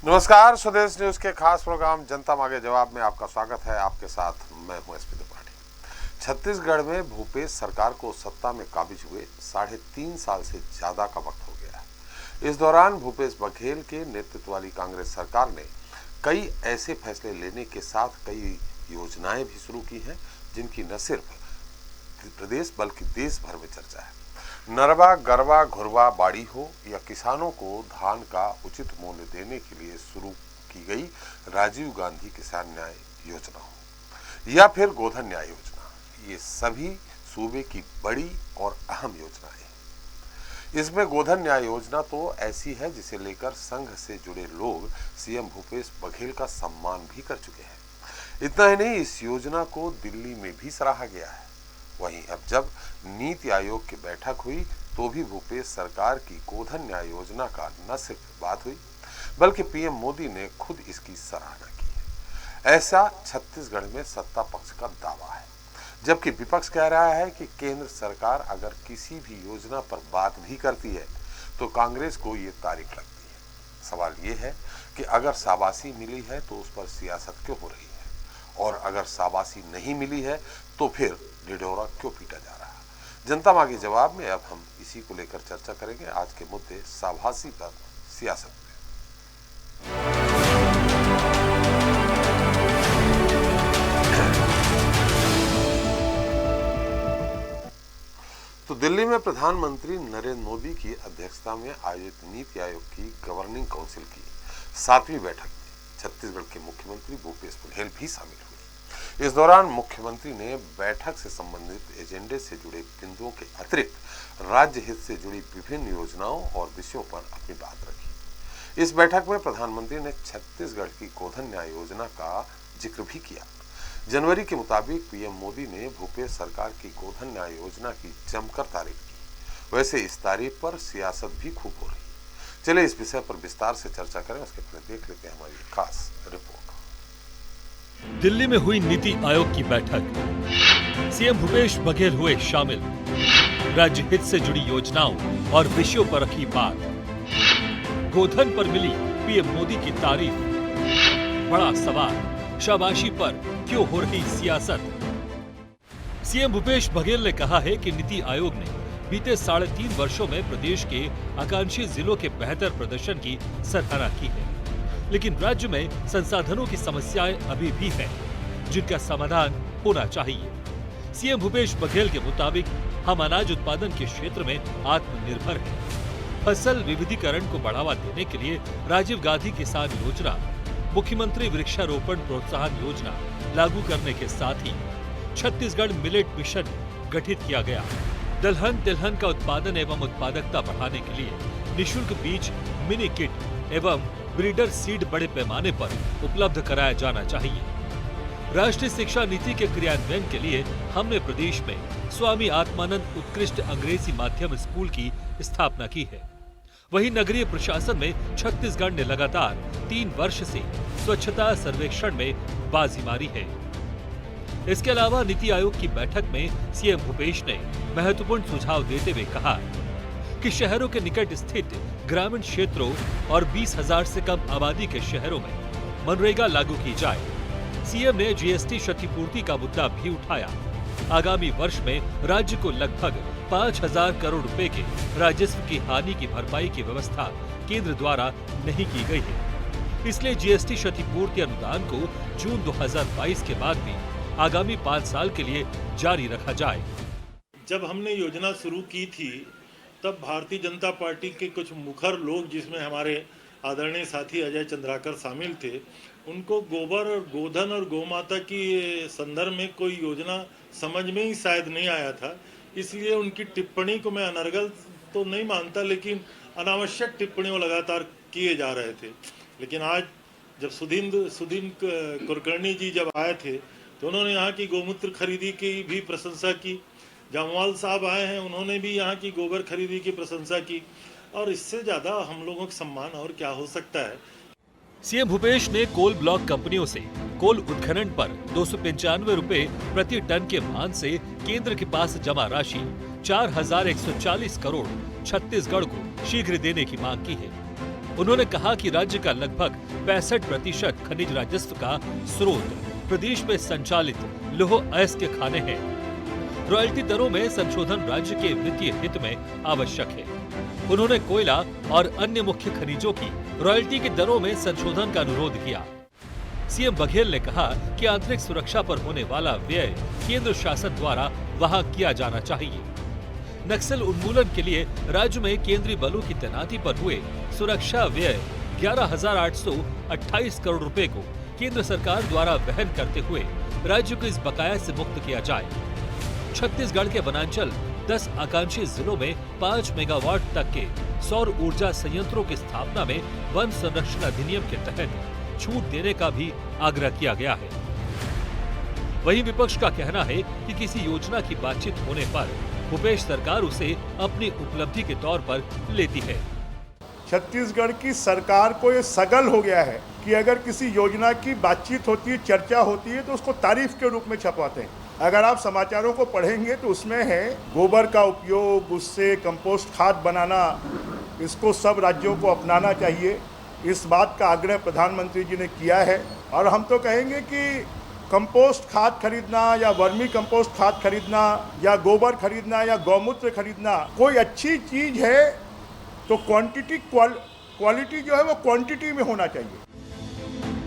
नमस्कार, स्वदेश न्यूज के खास प्रोग्राम जनता मांगे जवाब में आपका स्वागत है। आपके साथ मैं हूं एसपी त्रिपाठी। छत्तीसगढ़ में भूपेश सरकार को सत्ता में काबिज हुए 3.5 साल से ज्यादा का वक्त हो गया है। इस दौरान भूपेश बघेल के नेतृत्व वाली कांग्रेस सरकार ने कई ऐसे फैसले लेने के साथ कई योजनाएं भी शुरू की हैं, जिनकी न सिर्फ प्रदेश बल्कि देश भर में चर्चा है। नरवा, गरवा, घुरवा बाड़ी हो या किसानों को धान का उचित मूल्य देने के लिए शुरू की गई राजीव गांधी किसान न्याय योजना हो या फिर गोधन न्याय योजना, ये सभी सूबे की बड़ी और अहम योजनाएं हैं। इसमें गोधन न्याय योजना तो ऐसी है जिसे लेकर संघ से जुड़े लोग सीएम भूपेश बघेल का सम्मान भी कर चुके हैं। इतना ही नहीं, इस योजना को दिल्ली में भी सराहा गया है। वहीं अब जब नीति आयोग की बैठक हुई तो भी भूपेश सरकार की गोधन न्याय योजना का न सिर्फ बात हुई बल्कि पीएम मोदी ने खुद इसकी सराहना की है। ऐसा छत्तीसगढ़ में सत्ता पक्ष का दावा है, जबकि विपक्ष कह रहा है कि केंद्र सरकार अगर किसी भी योजना पर बात भी करती है तो कांग्रेस को ये तारीफ लगती है। सवाल ये है कि अगर शाबाशी मिली है तो उस पर सियासत क्यों हो रही है, और अगर शाबाशी नहीं मिली है तो फिर ढिढोरा क्यों पीटा जा रहा है। जनता मांगे जवाब में अब हम इसी को लेकर चर्चा करेंगे। आज के मुद्दे शाबाशी पर सियासत में। तो दिल्ली में प्रधानमंत्री नरेंद्र मोदी की अध्यक्षता में आयोजित नीति आयोग की गवर्निंग काउंसिल की 7वीं बैठक में छत्तीसगढ़ के मुख्यमंत्री भूपेश बघेल भी शामिल हुए। इस दौरान मुख्यमंत्री ने बैठक से संबंधित एजेंडे से जुड़े बिंदुओं के अतिरिक्त राज्य हित से जुड़ी विभिन्न योजनाओं और विषयों पर अपनी बात रखी। इस बैठक में प्रधानमंत्री ने छत्तीसगढ़ की गोधन न्याय योजना का जिक्र भी किया। जनवरी के मुताबिक पीएम मोदी ने भूपेश सरकार की गोधन न्याय योजना की जमकर तारीफ की। वैसे इस तारीफ पर सियासत भी खूब हो रही है। चलिए इस विषय पर विस्तार से चर्चा करें, उसके पहले देख लेते हैं हमारी खास रिपोर्ट। दिल्ली में हुई नीति आयोग की बैठक, सीएम भूपेश बघेल हुए शामिल। राज्य हित से जुड़ी योजनाओं और विषयों पर रखी बात। गोधन पर मिली पीएम मोदी की तारीफ। बड़ा सवाल, शाबाशी पर क्यों हो रही सियासत। सीएम भूपेश बघेल ने कहा है कि नीति आयोग ने बीते 3.5 वर्षों में प्रदेश के आकांक्षी जिलों के बेहतर प्रदर्शन की सराहना की है, लेकिन राज्य में संसाधनों की समस्याएं अभी भी हैं, जिनका समाधान होना चाहिए। सीएम भूपेश बघेल के मुताबिक हम अनाज उत्पादन के क्षेत्र में आत्मनिर्भर हैं। फसल विविधीकरण को बढ़ावा देने के लिए राजीव गांधी किसान योजना, मुख्यमंत्री वृक्षारोपण प्रोत्साहन योजना लागू करने के साथ ही छत्तीसगढ़ मिलेट मिशन गठित किया गया। दलहन तिलहन का उत्पादन एवं उत्पादकता बढ़ाने के लिए निःशुल्क बीज, मिनी किट एवं ब्रीडर सीड बड़े पैमाने पर उपलब्ध कराया जाना चाहिए। राष्ट्रीय शिक्षा नीति के क्रियान्वयन के लिए हमने प्रदेश में स्वामी आत्मानंद उत्कृष्ट अंग्रेजी माध्यम स्कूल की स्थापना की है। वहीं नगरीय प्रशासन में छत्तीसगढ़ ने लगातार 3 वर्ष से स्वच्छता सर्वेक्षण में बाजी मारी है। इसके अलावा नीति आयोग की बैठक में सीएम भूपेश ने महत्वपूर्ण सुझाव देते हुए कहा कि शहरों के निकट स्थित ग्रामीण क्षेत्रों और 20,000 से कम आबादी के शहरों में मनरेगा लागू की जाए। सीएम ने जीएसटी क्षतिपूर्ति का मुद्दा भी उठाया। आगामी वर्ष में राज्य को लगभग 5,000 करोड़ रुपए के राजस्व की हानि की भरपाई की व्यवस्था केंद्र द्वारा नहीं की गई है। इसलिए जीएसटी क्षतिपूर्ति अनुदान को जून 2022 के बाद भी आगामी 5 साल के लिए जारी रखा जाए। जब हमने योजना शुरू की थी तब भारतीय जनता पार्टी के कुछ मुखर लोग, जिसमें हमारे आदरणीय साथी अजय चंद्राकर शामिल थे, उनको गोबर और गोधन और गौमाता की संदर्भ में कोई योजना समझ में ही शायद नहीं आया था। इसलिए उनकी टिप्पणी को मैं अनर्गल तो नहीं मानता, लेकिन अनावश्यक टिप्पणियों लगातार किए जा रहे थे। लेकिन आज जब सुधीन कुलकर्णी जी जब आए थे तो उन्होंने यहाँ की गौमूत्र खरीदी की भी प्रशंसा की। जामवाल साहब आए हैं, उन्होंने भी यहाँ की गोबर खरीदी की प्रशंसा की, और इससे ज्यादा हम लोगों का सम्मान और क्या हो सकता है। सीएम भूपेश ने कोल ब्लॉक कंपनियों से कोल उत्खनन पर 295 रुपए प्रति टन के मान से केंद्र के पास जमा राशि 4,140 करोड़ छत्तीसगढ़ को शीघ्र देने की मांग की है। उन्होंने कहा कि राज्य का लगभग 65% खनिज राजस्व का स्रोत प्रदेश में संचालित लौह अयस्क खाने हैं। रॉयल्टी दरों में संशोधन राज्य के वित्तीय हित में आवश्यक है। उन्होंने कोयला और अन्य मुख्य खनिजों की रॉयल्टी की दरों में संशोधन का अनुरोध किया। सीएम बघेल ने कहा कि आंतरिक सुरक्षा पर होने वाला व्यय केंद्र शासन द्वारा वहां किया जाना चाहिए। नक्सल उन्मूलन के लिए राज्य में केंद्रीय बलों की तैनाती पर हुए सुरक्षा व्यय 11,828 करोड़ रुपए को केंद्र सरकार द्वारा वहन करते हुए राज्य को इस बकाया से मुक्त किया जाए। छत्तीसगढ़ के वनांचल 10 आकांक्षी जिलों में 5 मेगावाट तक के सौर ऊर्जा संयंत्रों की स्थापना में वन संरक्षण अधिनियम के तहत छूट देने का भी आग्रह किया गया है। वहीं विपक्ष का कहना है कि किसी योजना की बातचीत होने पर भूपेश सरकार उसे अपनी उपलब्धि के तौर पर लेती है। छत्तीसगढ़ की सरकार को ये सगल हो गया है कि अगर किसी योजना की बातचीत होती है, चर्चा होती है, तो उसको तारीफ के रूप में छपवाते हैं। अगर आप समाचारों को पढ़ेंगे तो उसमें है गोबर का उपयोग, उससे कंपोस्ट खाद बनाना, इसको सब राज्यों को अपनाना चाहिए। इस बात का आग्रह प्रधानमंत्री जी ने किया है और हम तो कहेंगे कि कंपोस्ट खाद खरीदना या वर्मी कंपोस्ट खाद खरीदना या गोबर खरीदना या गौमूत्र खरीदना कोई अच्छी चीज है तो क्वालिटी जो है वो क्वांटिटी में होना चाहिए।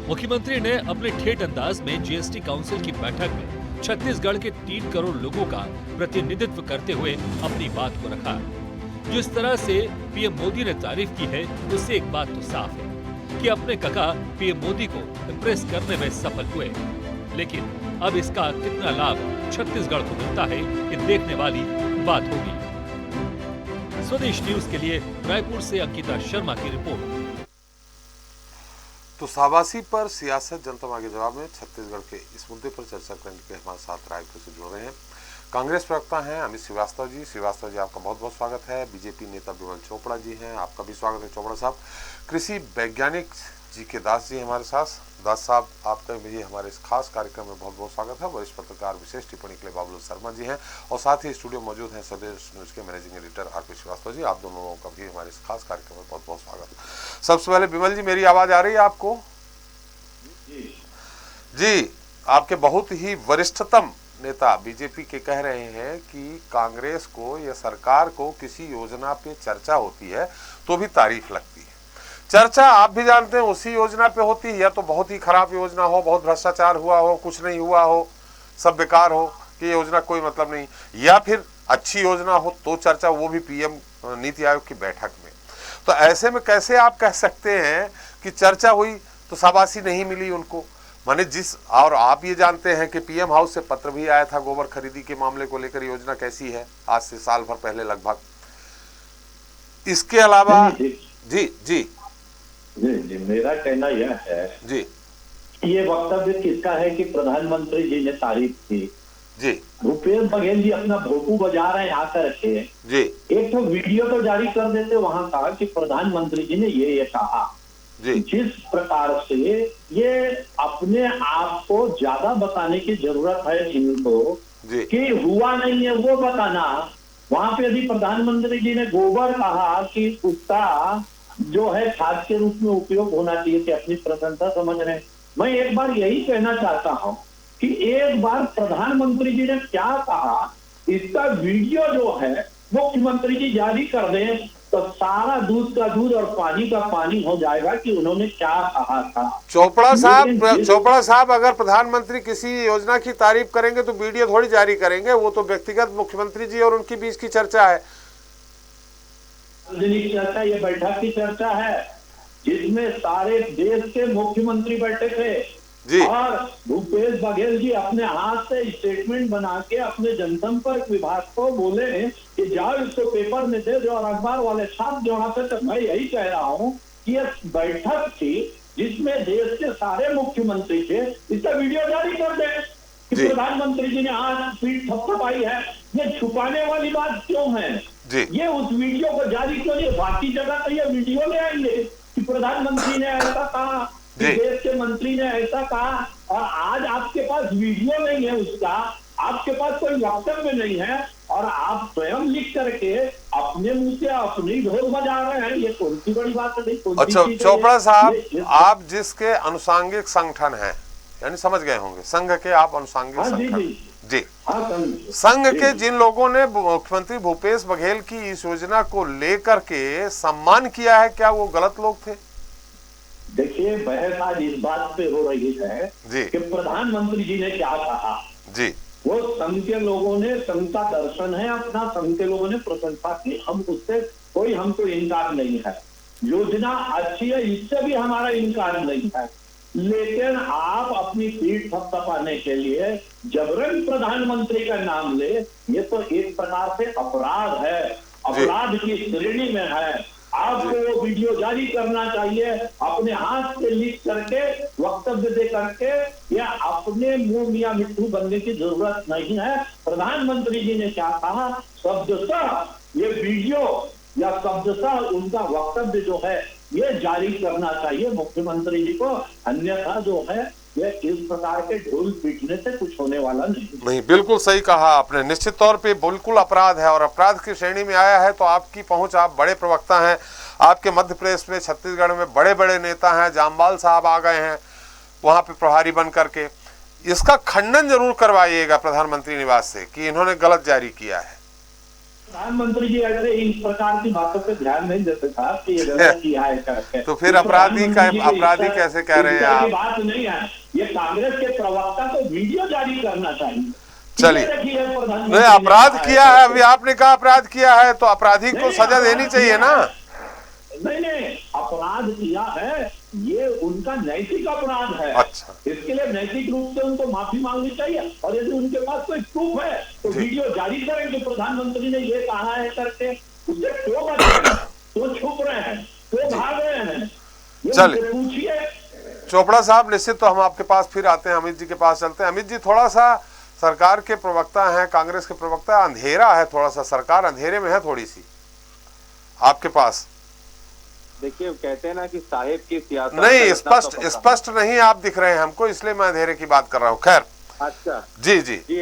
मुख्यमंत्री ने अपने ठेठ अंदाज में जीएसटी काउंसिल की बैठक में छत्तीसगढ़ के 3 करोड़ लोगों का प्रतिनिधित्व करते हुए अपनी बात को रखा। जिस तरह से पीएम मोदी ने तारीफ की है, उससे एक बात तो साफ है कि अपने काका पीएम मोदी को इम्प्रेस करने में सफल हुए। लेकिन अब इसका कितना लाभ छत्तीसगढ़ को मिलता है, ये देखने वाली बात होगी। स्वदेश न्यूज के लिए रायपुर से अंकिता शर्मा की रिपोर्ट। तो शाबाशी पर सियासत जनता मांगे जवाब में छत्तीसगढ़ के इस मुद्दे पर चर्चा करने के हमारे साथ रायपुर से जुड़ रहे हैं कांग्रेस प्रवक्ता हैं अमित श्रीवास्तव जी। श्रीवास्तव जी, आपका बहुत बहुत स्वागत है। बीजेपी नेता विमल चोपड़ा जी हैं, आपका भी स्वागत है चोपड़ा साहब। कृषि वैज्ञानिक जी के दास जी हमारे साथ। दास साहब, आपका भी हमारे इस खास कार्यक्रम में बहुत बहुत स्वागत है। वरिष्ठ पत्रकार विशेष टिप्पणी के लिए बाबुल शर्मा जी हैं और साथ ही स्टूडियो मौजूद हैं स्वदेश न्यूज के managing editor RP Srivastava ji. आप दोनों लोगों का भी हमारे इस खास कार्यक्रम में बहुत बहुत स्वागत। सबसे पहले विमल जी, मेरी आवाज आ रही है आपको? जी, आपके बहुत ही वरिष्ठतम नेता बीजेपी के कह रहे हैं कि कांग्रेस को या सरकार को किसी योजना पे चर्चा होती है तो भी तारीफ लगती है। चर्चा आप भी जानते हैं उसी योजना पे होती है, या तो बहुत ही खराब योजना हो, बहुत भ्रष्टाचार हुआ हो, कुछ नहीं हुआ हो, सब बेकार हो कि योजना कोई मतलब नहीं, या फिर अच्छी योजना हो तो चर्चा, वो भी पीएम नीति आयोग की बैठक में। तो ऐसे में कैसे आप कह सकते हैं कि चर्चा हुई तो शाबाशी नहीं मिली उनको? माने जिस, और आप ये जानते हैं कि पीएम हाउस से पत्र भी आया था गोबर खरीदी के मामले को लेकर, योजना कैसी है आज से साल भर पहले लगभग। इसके अलावा जी जी जी जी मेरा कहना यह है जी, ये वक्तव्य किसका है कि प्रधानमंत्री जी ने तारीफ की जी, भूपेश बघेल जी अपना भोपू बजा रहे हैं आकर के जी, एक तो वीडियो तो जारी कर देते वहां का कि प्रधानमंत्री जी ने ये कहा जी। जिस प्रकार से ये अपने आप को ज्यादा बताने की जरूरत है इनको कि हुआ नहीं है वो बताना। वहां पे यदि प्रधानमंत्री जी ने गोबर कहा कि उसका जो है खाद के रूप में उपयोग होना चाहिए कि अपनी प्रशंसा समझ रहे हैं। मैं एक बार यही कहना चाहता हूं कि एक बार प्रधानमंत्री जी ने क्या कहा इसका वीडियो जो है मुख्यमंत्री जी जारी कर दें तो सारा दूध का दूध और पानी का पानी हो जाएगा कि उन्होंने क्या कहा था। चोपड़ा साहब, अगर प्रधानमंत्री किसी योजना की तारीफ करेंगे तो वीडियो थोड़ी जारी करेंगे, वो तो व्यक्तिगत मुख्यमंत्री जी और उनके बीच की चर्चा है। सार्वजनिक चर्चा, ये बैठक की चर्चा है जिसमें सारे देश के मुख्यमंत्री बैठे थे जी। और भूपेश बघेल जी अपने हाथ से स्टेटमेंट बना के अपने जनसंपर्क विभाग को बोले कि जाओ इसको पेपर में दे दो और अखबार वाले छाप दो। वहां पे तो मैं यही कह रहा हूँ कि ये बैठक थी जिसमें देश के सारे मुख्यमंत्री थे, इसका वीडियो जारी कर दे कि प्रधानमंत्री जी ने आज पीठ थपथपाई है। ये छुपाने वाली बात क्यों है? ये उस वीडियो को जारी क्यों नहीं? बाकी जगह तो ये वीडियो ले आएंगे कि प्रधानमंत्री ने ऐसा कहा, देश के मंत्री ने ऐसा कहा, और आज आपके पास वीडियो नहीं है उसका, आपके पास कोई वक्तव्य नहीं है और आप स्वयं लिख करके अपने मुंह से अपने ही ढोल बजा रहे हैं, ये कौन सी बड़ी बात है भाई? कौन सी अच्छा चीज़ है चोपड़ा ये? साहब, ये- आप जिसके अनुसांगिक संगठन हैं, यानी समझ गए होंगे, संघ के आप अनुसांगिक हाँ जी संगठन। जी जी, हाँ संघ के जिन लोगों ने मुख्यमंत्री भूपेश बघेल की इस योजना को लेकर के सम्मान किया है, क्या वो गलत लोग थे? देखिए, बहस आज इस बात पे हो रही है जी कि प्रधानमंत्री जी ने क्या कहा। जी वो संघ के लोगों ने, संघ का दर्शन है अपना, संघ के लोगों ने प्रशंसा की, हम उससे कोई हमको इनकार नहीं है। योजना अच्छी है, इससे भी हमारा इनकार नहीं है, लेकिन आप अपनी पीठ थपथपाने के लिए जबरन प्रधानमंत्री का नाम ले, ये तो एक प्रकार से अपराध है, अपराध की श्रेणी में है। आपको वो वीडियो जारी करना चाहिए, अपने हाथ से लिख करके, वक्तव्य दे करके, या अपने मुंह मियां मिट्टू बनने की जरूरत नहीं है। प्रधानमंत्री जी ने क्या कहा, शब्दशः ये वीडियो या शब्दशः उनका वक्तव्य जो है ये जारी करना चाहिए मुख्यमंत्री जी को, अन्यथा जो है ये इस प्रकार के ढोल पीटने से कुछ होने वाला नहीं। बिल्कुल सही कहा आपने, निश्चित तौर पे बिल्कुल अपराध है और अपराध की श्रेणी में आया है। तो आपकी पहुंच, आप बड़े प्रवक्ता हैं, आपके मध्य प्रदेश में, छत्तीसगढ़ में बड़े बड़े नेता हैं, जामवाल साहब आ गए हैं वहां पे प्रभारी बन करके, इसका खंडन जरूर करवाइएगा प्रधानमंत्री निवास से कि इन्होंने गलत जारी किया है। प्रधानमंत्री जी ऐसे इस प्रकार की बातों पे ध्यान नहीं देते था कि ये गलत किया है करके। तो फिर अपराधी कैसे कह रहे हैं आप? बात नहीं है, ये कांग्रेस के प्रवक्ता को वीडियो जारी करना चाहिए। चलिए, नहीं अपराध किया है, अभी आपने कहा अपराध किया है, तो अपराधी को सजा देनी चाहिए ना। नहीं, अपराध किया है, ये उनका नैतिक अपराध है। अच्छा, इसके लिए नैतिक रूप से उनको माफी मांगनी चाहिए, और यदि उनके पास कोई प्रूफ है तो वीडियो जारी करें कि प्रधानमंत्री ने ये कहा है करके। उससे क्यों बच रहे हैं, क्यों छुप रहे हैं, क्यों भाग रहे हैं, चलिए पूछिए। चोपड़ा साहब, निश्चित तो हम आपके पास फिर आते हैं, अमित जी के पास चलते हैं। अमित जी, थोड़ा सा सरकार के प्रवक्ता हैं, कांग्रेस के प्रवक्ता, अंधेरा है थोड़ा सा, सरकार अंधेरे में है थोड़ी सी आपके पास। देखिए, कहते हैं ना कि साहिब की सियासत नहीं, स्पष्ट नहीं आप दिख रहे हैं हमको, इसलिए मैं अंधेरे की बात कर रहा हूँ। खैर, अच्छा जी जी जी,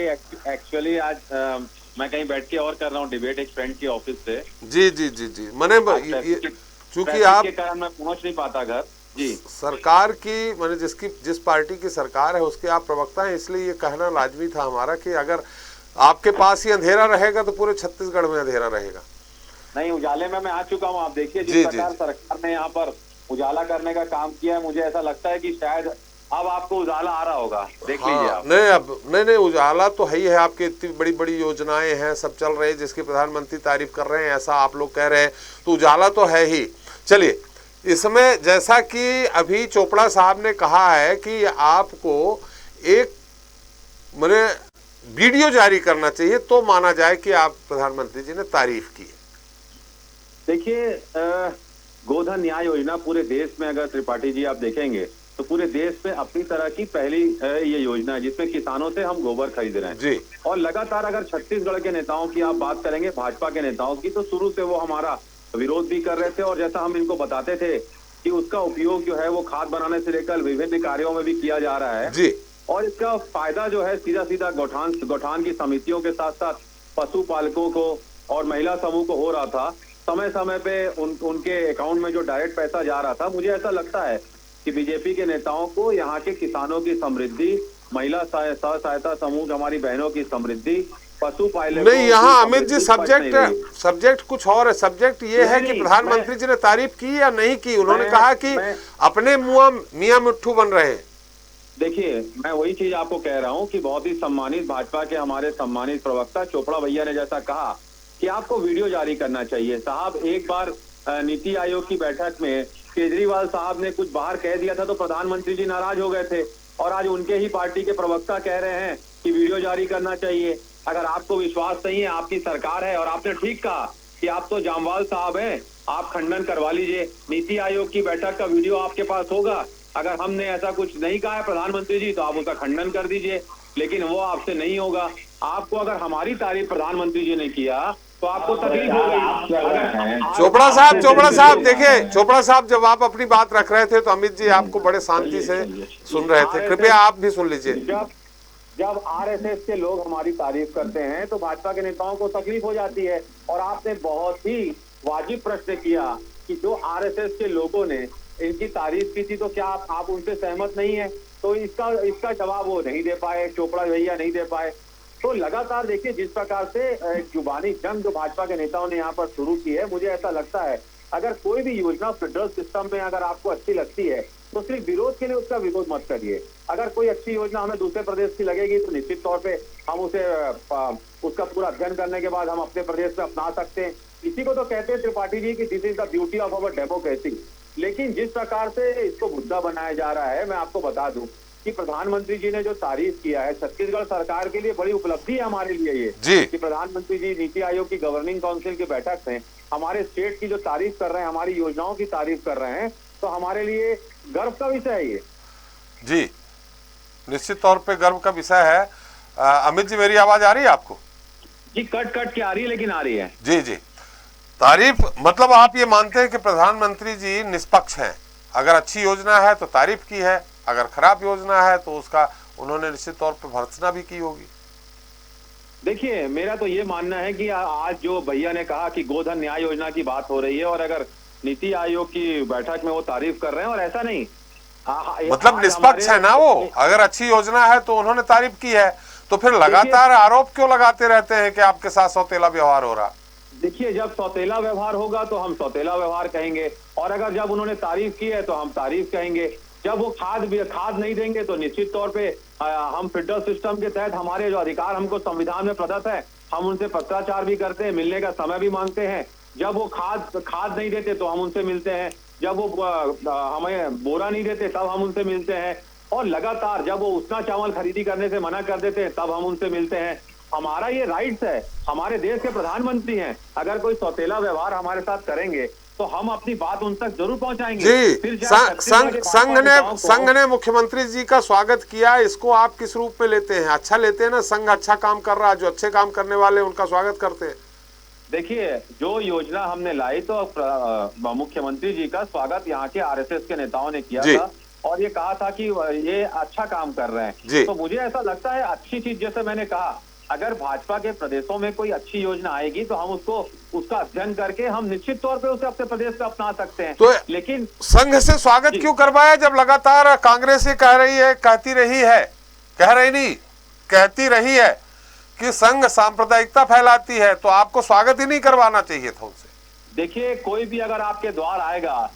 एक्चुअली आज मैं कहीं बैठ के और कर रहा हूँ डिबेट एक फ्रेंड की ऑफिस से। जी जी जी जी, मैंने चूंकि आप के कारण मैं पहुंच नहीं पाता घर। जी, सरकार की, मैंने जिस पार्टी की सरकार है उसके आप प्रवक्ता हैं, इसलिए ये कहना लाजमी था हमारा कि अगर आपके पास ही अंधेरा रहेगा तो पूरे छत्तीसगढ़ में अंधेरा रहेगा। नहीं, उजाले में मैं आ चुका हूँ। आप देखिए, जिस प्रकार सरकार ने यहाँ पर उजाला करने का काम किया है, मुझे ऐसा लगता है कि शायद अब आपको उजाला आ रहा होगा, देख लीजिए आप। नहीं, उजाला तो है ही है, आपके इतनी बड़ी बड़ी योजनाएं हैं, सब चल रहे हैं, जिसकी प्रधानमंत्री तारीफ कर रहे हैं, ऐसा आप लोग कह रहे हैं, तो उजाला तो है ही। चलिए, इसमें जैसा कि अभी चोपड़ा साहब ने कहा है कि आपको एक मैंने वीडियो जारी करना चाहिए तो माना जाए कि आप प्रधानमंत्री जी ने तारीफ की है। देखिए, गोधन न्याय योजना पूरे देश में, अगर त्रिपाठी जी आप देखेंगे तो पूरे देश में अपनी तरह की पहली ये योजना है जिसमें किसानों से हम गोबर खरीद रहे हैं जी। और लगातार अगर छत्तीसगढ़ के नेताओं की आप बात करेंगे, भाजपा के नेताओं की, तो शुरू से वो हमारा विरोध भी कर रहे थे, और जैसा हम इनको बताते थे कि उसका उपयोग जो है वो खाद बनाने से लेकर विभिन्न कार्यों में भी किया जा रहा है जी। और इसका फायदा जो है सीधा सीधा गौठान की समितियों के साथ साथ पशुपालकों को और महिला समूह को हो रहा था। समय समय पे उनके अकाउंट में जो डायरेक्ट पैसा जा रहा था। मुझे ऐसा लगता है कि बीजेपी के नेताओं को यहाँ के किसानों की समृद्धि, महिला सहायता समूह हमारी बहनों की समृद्धि, पशुपालकों नहीं, यहाँ अमित जी सब्जेक्ट कुछ और है। सब्जेक्ट ये है कि प्रधानमंत्री जी ने तारीफ की या नहीं की। उन्होंने कहा कि अपने मियां मिट्ठू बन रहे हैं। देखिए, मैं वही चीज आपको कह रहा हूँ कि बहुत ही सम्मानित भाजपा के हमारे सम्मानित प्रवक्ता चोपड़ा भैया ने जैसा कहा कि आपको वीडियो जारी करना चाहिए। साहब, एक बार नीति आयोग की बैठक में केजरीवाल साहब ने कुछ बाहर कह दिया था तो प्रधानमंत्री जी नाराज हो गए थे, और आज उनके ही पार्टी के प्रवक्ता कह रहे हैं कि वीडियो जारी करना चाहिए। अगर आपको विश्वास नहीं है, आपकी सरकार है, और आपने ठीक कहा कि आप तो जामवाल साहब हैं, आप खंडन करवा लीजिए। नीति आयोग की बैठक का वीडियो आपके पास होगा। अगर हमने ऐसा कुछ नहीं कहा है प्रधानमंत्री जी, तो आप उसका खंडन कर दीजिए, लेकिन वो आपसे नहीं होगा। आपको अगर हमारी तारीफ प्रधानमंत्री जी ने किया तो आपको तकलीफ हो गई। चोपड़ा साहब देखिए, चोपड़ा साहब जब आप अपनी बात रख रहे थे तो अमित जी आपको बड़े शांति से सुन रहे थे, कृपया आप भी सुन लीजिए। जब आरएसएस के लोग हमारी तारीफ करते हैं तो भाजपा के नेताओं को तकलीफ हो जाती है। और आपने बहुत ही वाजिब प्रश्न किया कि जो आरएसएस के लोगों ने इनकी तारीफ की थी तो क्या आप उनसे सहमत नहीं है? तो इसका जवाब वो नहीं दे पाए, चोपड़ा भैया नहीं दे पाए। तो लगातार देखिए जिस प्रकार से जुबानी जंग जो भाजपा के नेताओं ने यहाँ पर शुरू की है, मुझे ऐसा लगता है अगर कोई भी योजना फेडरल सिस्टम में अगर आपको अच्छी लगती है तो सिर्फ विरोध के लिए उसका विरोध मत करिए। अगर कोई अच्छी योजना हमें दूसरे प्रदेश की लगेगी तो निश्चित तौर पे हम उसका पूरा अध्ययन करने के बाद हम अपने प्रदेश में अपना सकते हैं। इसी को तो कहते हैं त्रिपाठी जी की this is the beauty of our democracy. लेकिन जिस प्रकार से इसको मुद्दा बनाया जा रहा है, मैं आपको बता दूं कि प्रधानमंत्री जी ने जो तारीफ किया है, छत्तीसगढ़ सरकार के लिए बड़ी उपलब्धि है हमारे लिए ये कि प्रधानमंत्री जी नीति आयोग की गवर्निंग काउंसिल की बैठक में हमारे स्टेट की जो तारीफ कर रहे हैं, हमारी योजनाओं की तारीफ कर रहे हैं, तो हमारे लिए गर्व का विषय है ये। जी, निश्चित तौर पे गर्व का विषय है। अमित जी, मेरी आवाज आ रही है आपको? जी, कट कट के आ रही है लेकिन आ रही है। जी जी, तारीफ मतलब आप ये मानते हैं कि प्रधानमंत्री जी निष्पक्ष हैं, अगर अच्छी योजना है तो तारीफ की है, अगर खराब योजना है तो उसका उन्होंने निश्चित तौर पर भर्त्सना भी की होगी। देखिए, मेरा तो ये मानना है कि आज जो भैया ने कहा कि गोधन न्याय योजना की बात हो रही है और अगर नीति आयोग की बैठक में वो तारीफ कर रहे हैं, और ऐसा नहीं मतलब निष्पक्ष है ना वो, अगर अच्छी योजना है तो उन्होंने तारीफ की है, तो फिर लगातार आरोप क्यों लगाते रहते हैं कि आपके साथ सौतेला व्यवहार हो रहा? देखिए, जब सौतेला व्यवहार होगा तो हम सौतेला व्यवहार कहेंगे, और अगर जब उन्होंने तारीफ की है तो हम तारीफ कहेंगे। जब वो खाद नहीं देंगे तो निश्चित तौर पे हम फेडरल सिस्टम के तहत हमारे जो अधिकार हमको संविधान में प्रदत्त है, हम उनसे पत्राचार भी करते हैं, मिलने का समय भी मांगते हैं। जब वो खाद नहीं देते तो हम उनसे मिलते हैं, जब वो हमें बोरा नहीं देते तब हम उनसे मिलते हैं, और लगातार जब वो उतना चावल खरीदी करने से मना कर देते हैं तब हम उनसे मिलते हैं। हमारा ये राइट्स है, हमारे देश के प्रधानमंत्री हैं, अगर कोई सौतेला व्यवहार हमारे साथ करेंगे तो हम अपनी बात उन तक जरूर पहुंचाएंगे। जी, संघ ने मुख्यमंत्री जी का स्वागत किया, इसको आप किस रूप में लेते हैं? अच्छा लेते हैं ना, संघ अच्छा काम कर रहा है, जो अच्छे काम करने वाले उनका स्वागत करते हैं। देखिए, जो योजना हमने लाई तो मुख्यमंत्री जी का स्वागत यहाँ के आरएसएस के नेताओं ने किया था और ये कहा था कि ये अच्छा काम कर रहे हैं। तो मुझे ऐसा लगता है अच्छी चीज, जैसे मैंने कहा, अगर भाजपा के प्रदेशों में कोई अच्छी योजना आएगी तो हम उसका अध्ययन करके हम निश्चित तौर पे उसे अपने प्रदेश में अपना सकते हैं। तो लेकिन संघ से स्वागत क्यों करवाया जब लगातार कांग्रेस ये कहती रही है कि संघ सांप्रदायिकता फैलाती है, तो आपको स्वागत ही नहीं करवाना चाहिए था उनसे? देखिए, कोई भी अगर आपके द्वार आएगा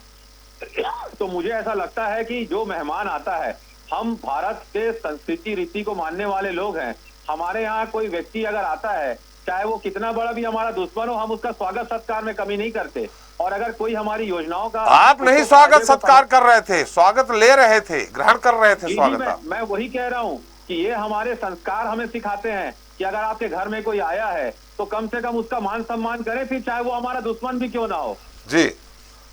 तो मुझे ऐसा लगता है कि जो मेहमान आता है, हम भारत के संस्कृति रीति को मानने वाले लोग हैं। हमारे यहाँ कोई व्यक्ति अगर आता है, चाहे वो कितना बड़ा भी हमारा दुश्मन हो, हम उसका स्वागत सत्कार में कमी नहीं करते। और अगर कोई हमारी योजनाओं का, आप नहीं स्वागत सत्कार कर रहे थे, स्वागत ले रहे थे, ग्रहण कर रहे थे स्वागत। मैं वही कह रहा हूँ कि ये हमारे संस्कार हमें सिखाते हैं कि अगर आपके घर में कोई आया है तो कम से कम उसका मान सम्मान करें, फिर चाहे वो हमारा दुश्मन भी क्यों ना हो। जी,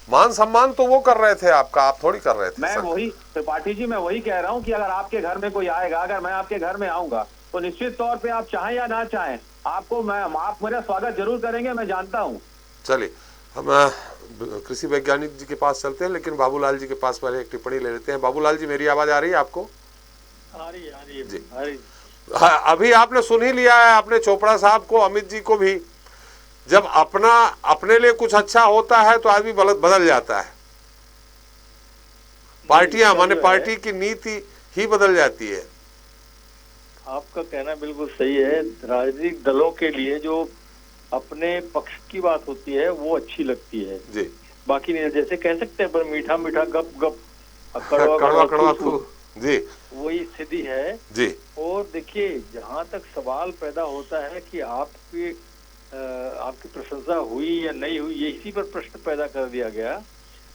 मान सम्मान तो वो कर रहे थे आपका, आप थोड़ी कर रहे थे। मैं वही त्रिपाठी जी, मैं वही कह रहा हूँ कि अगर आपके घर में कोई आएगा, अगर मैं आपके घर में आऊंगा तो निश्चित तौर पे आप चाहें या ना चाहें, आप मेरा स्वागत जरूर करेंगे, मैं जानता हूँ। चलिए, हम कृषि वैज्ञानिक जी के पास चलते हैं, लेकिन बाबूलाल जी के पास पहले एक टिप्पणी ले लेते हैं। बाबूलाल जी, मेरी आवाज आ रही है आपको? आ रही है जी। हाँ, अभी आपने सुन ही लिया है, आपने चोपड़ा साहब को, अमित जी को भी, जब अपने लिए कुछ अच्छा होता है तो आदमी बदल जाता है। पार्टियां माने पार्टी की नीति ही बदल जाती है। आपका कहना बिल्कुल सही है। राजनीतिक दलों के लिए जो अपने पक्ष की बात होती है वो अच्छी लगती है जी, बाकी नहीं। जैसे कह सकते हैं, पर मीठा मीठा गप गप, कड़वा कड़वा जी, वही स्थिति है जी। और देखिए, जहाँ तक सवाल पैदा होता है कि आपकी प्रशंसा हुई या नहीं हुई, ये इसी पर प्रश्न पैदा कर दिया गया।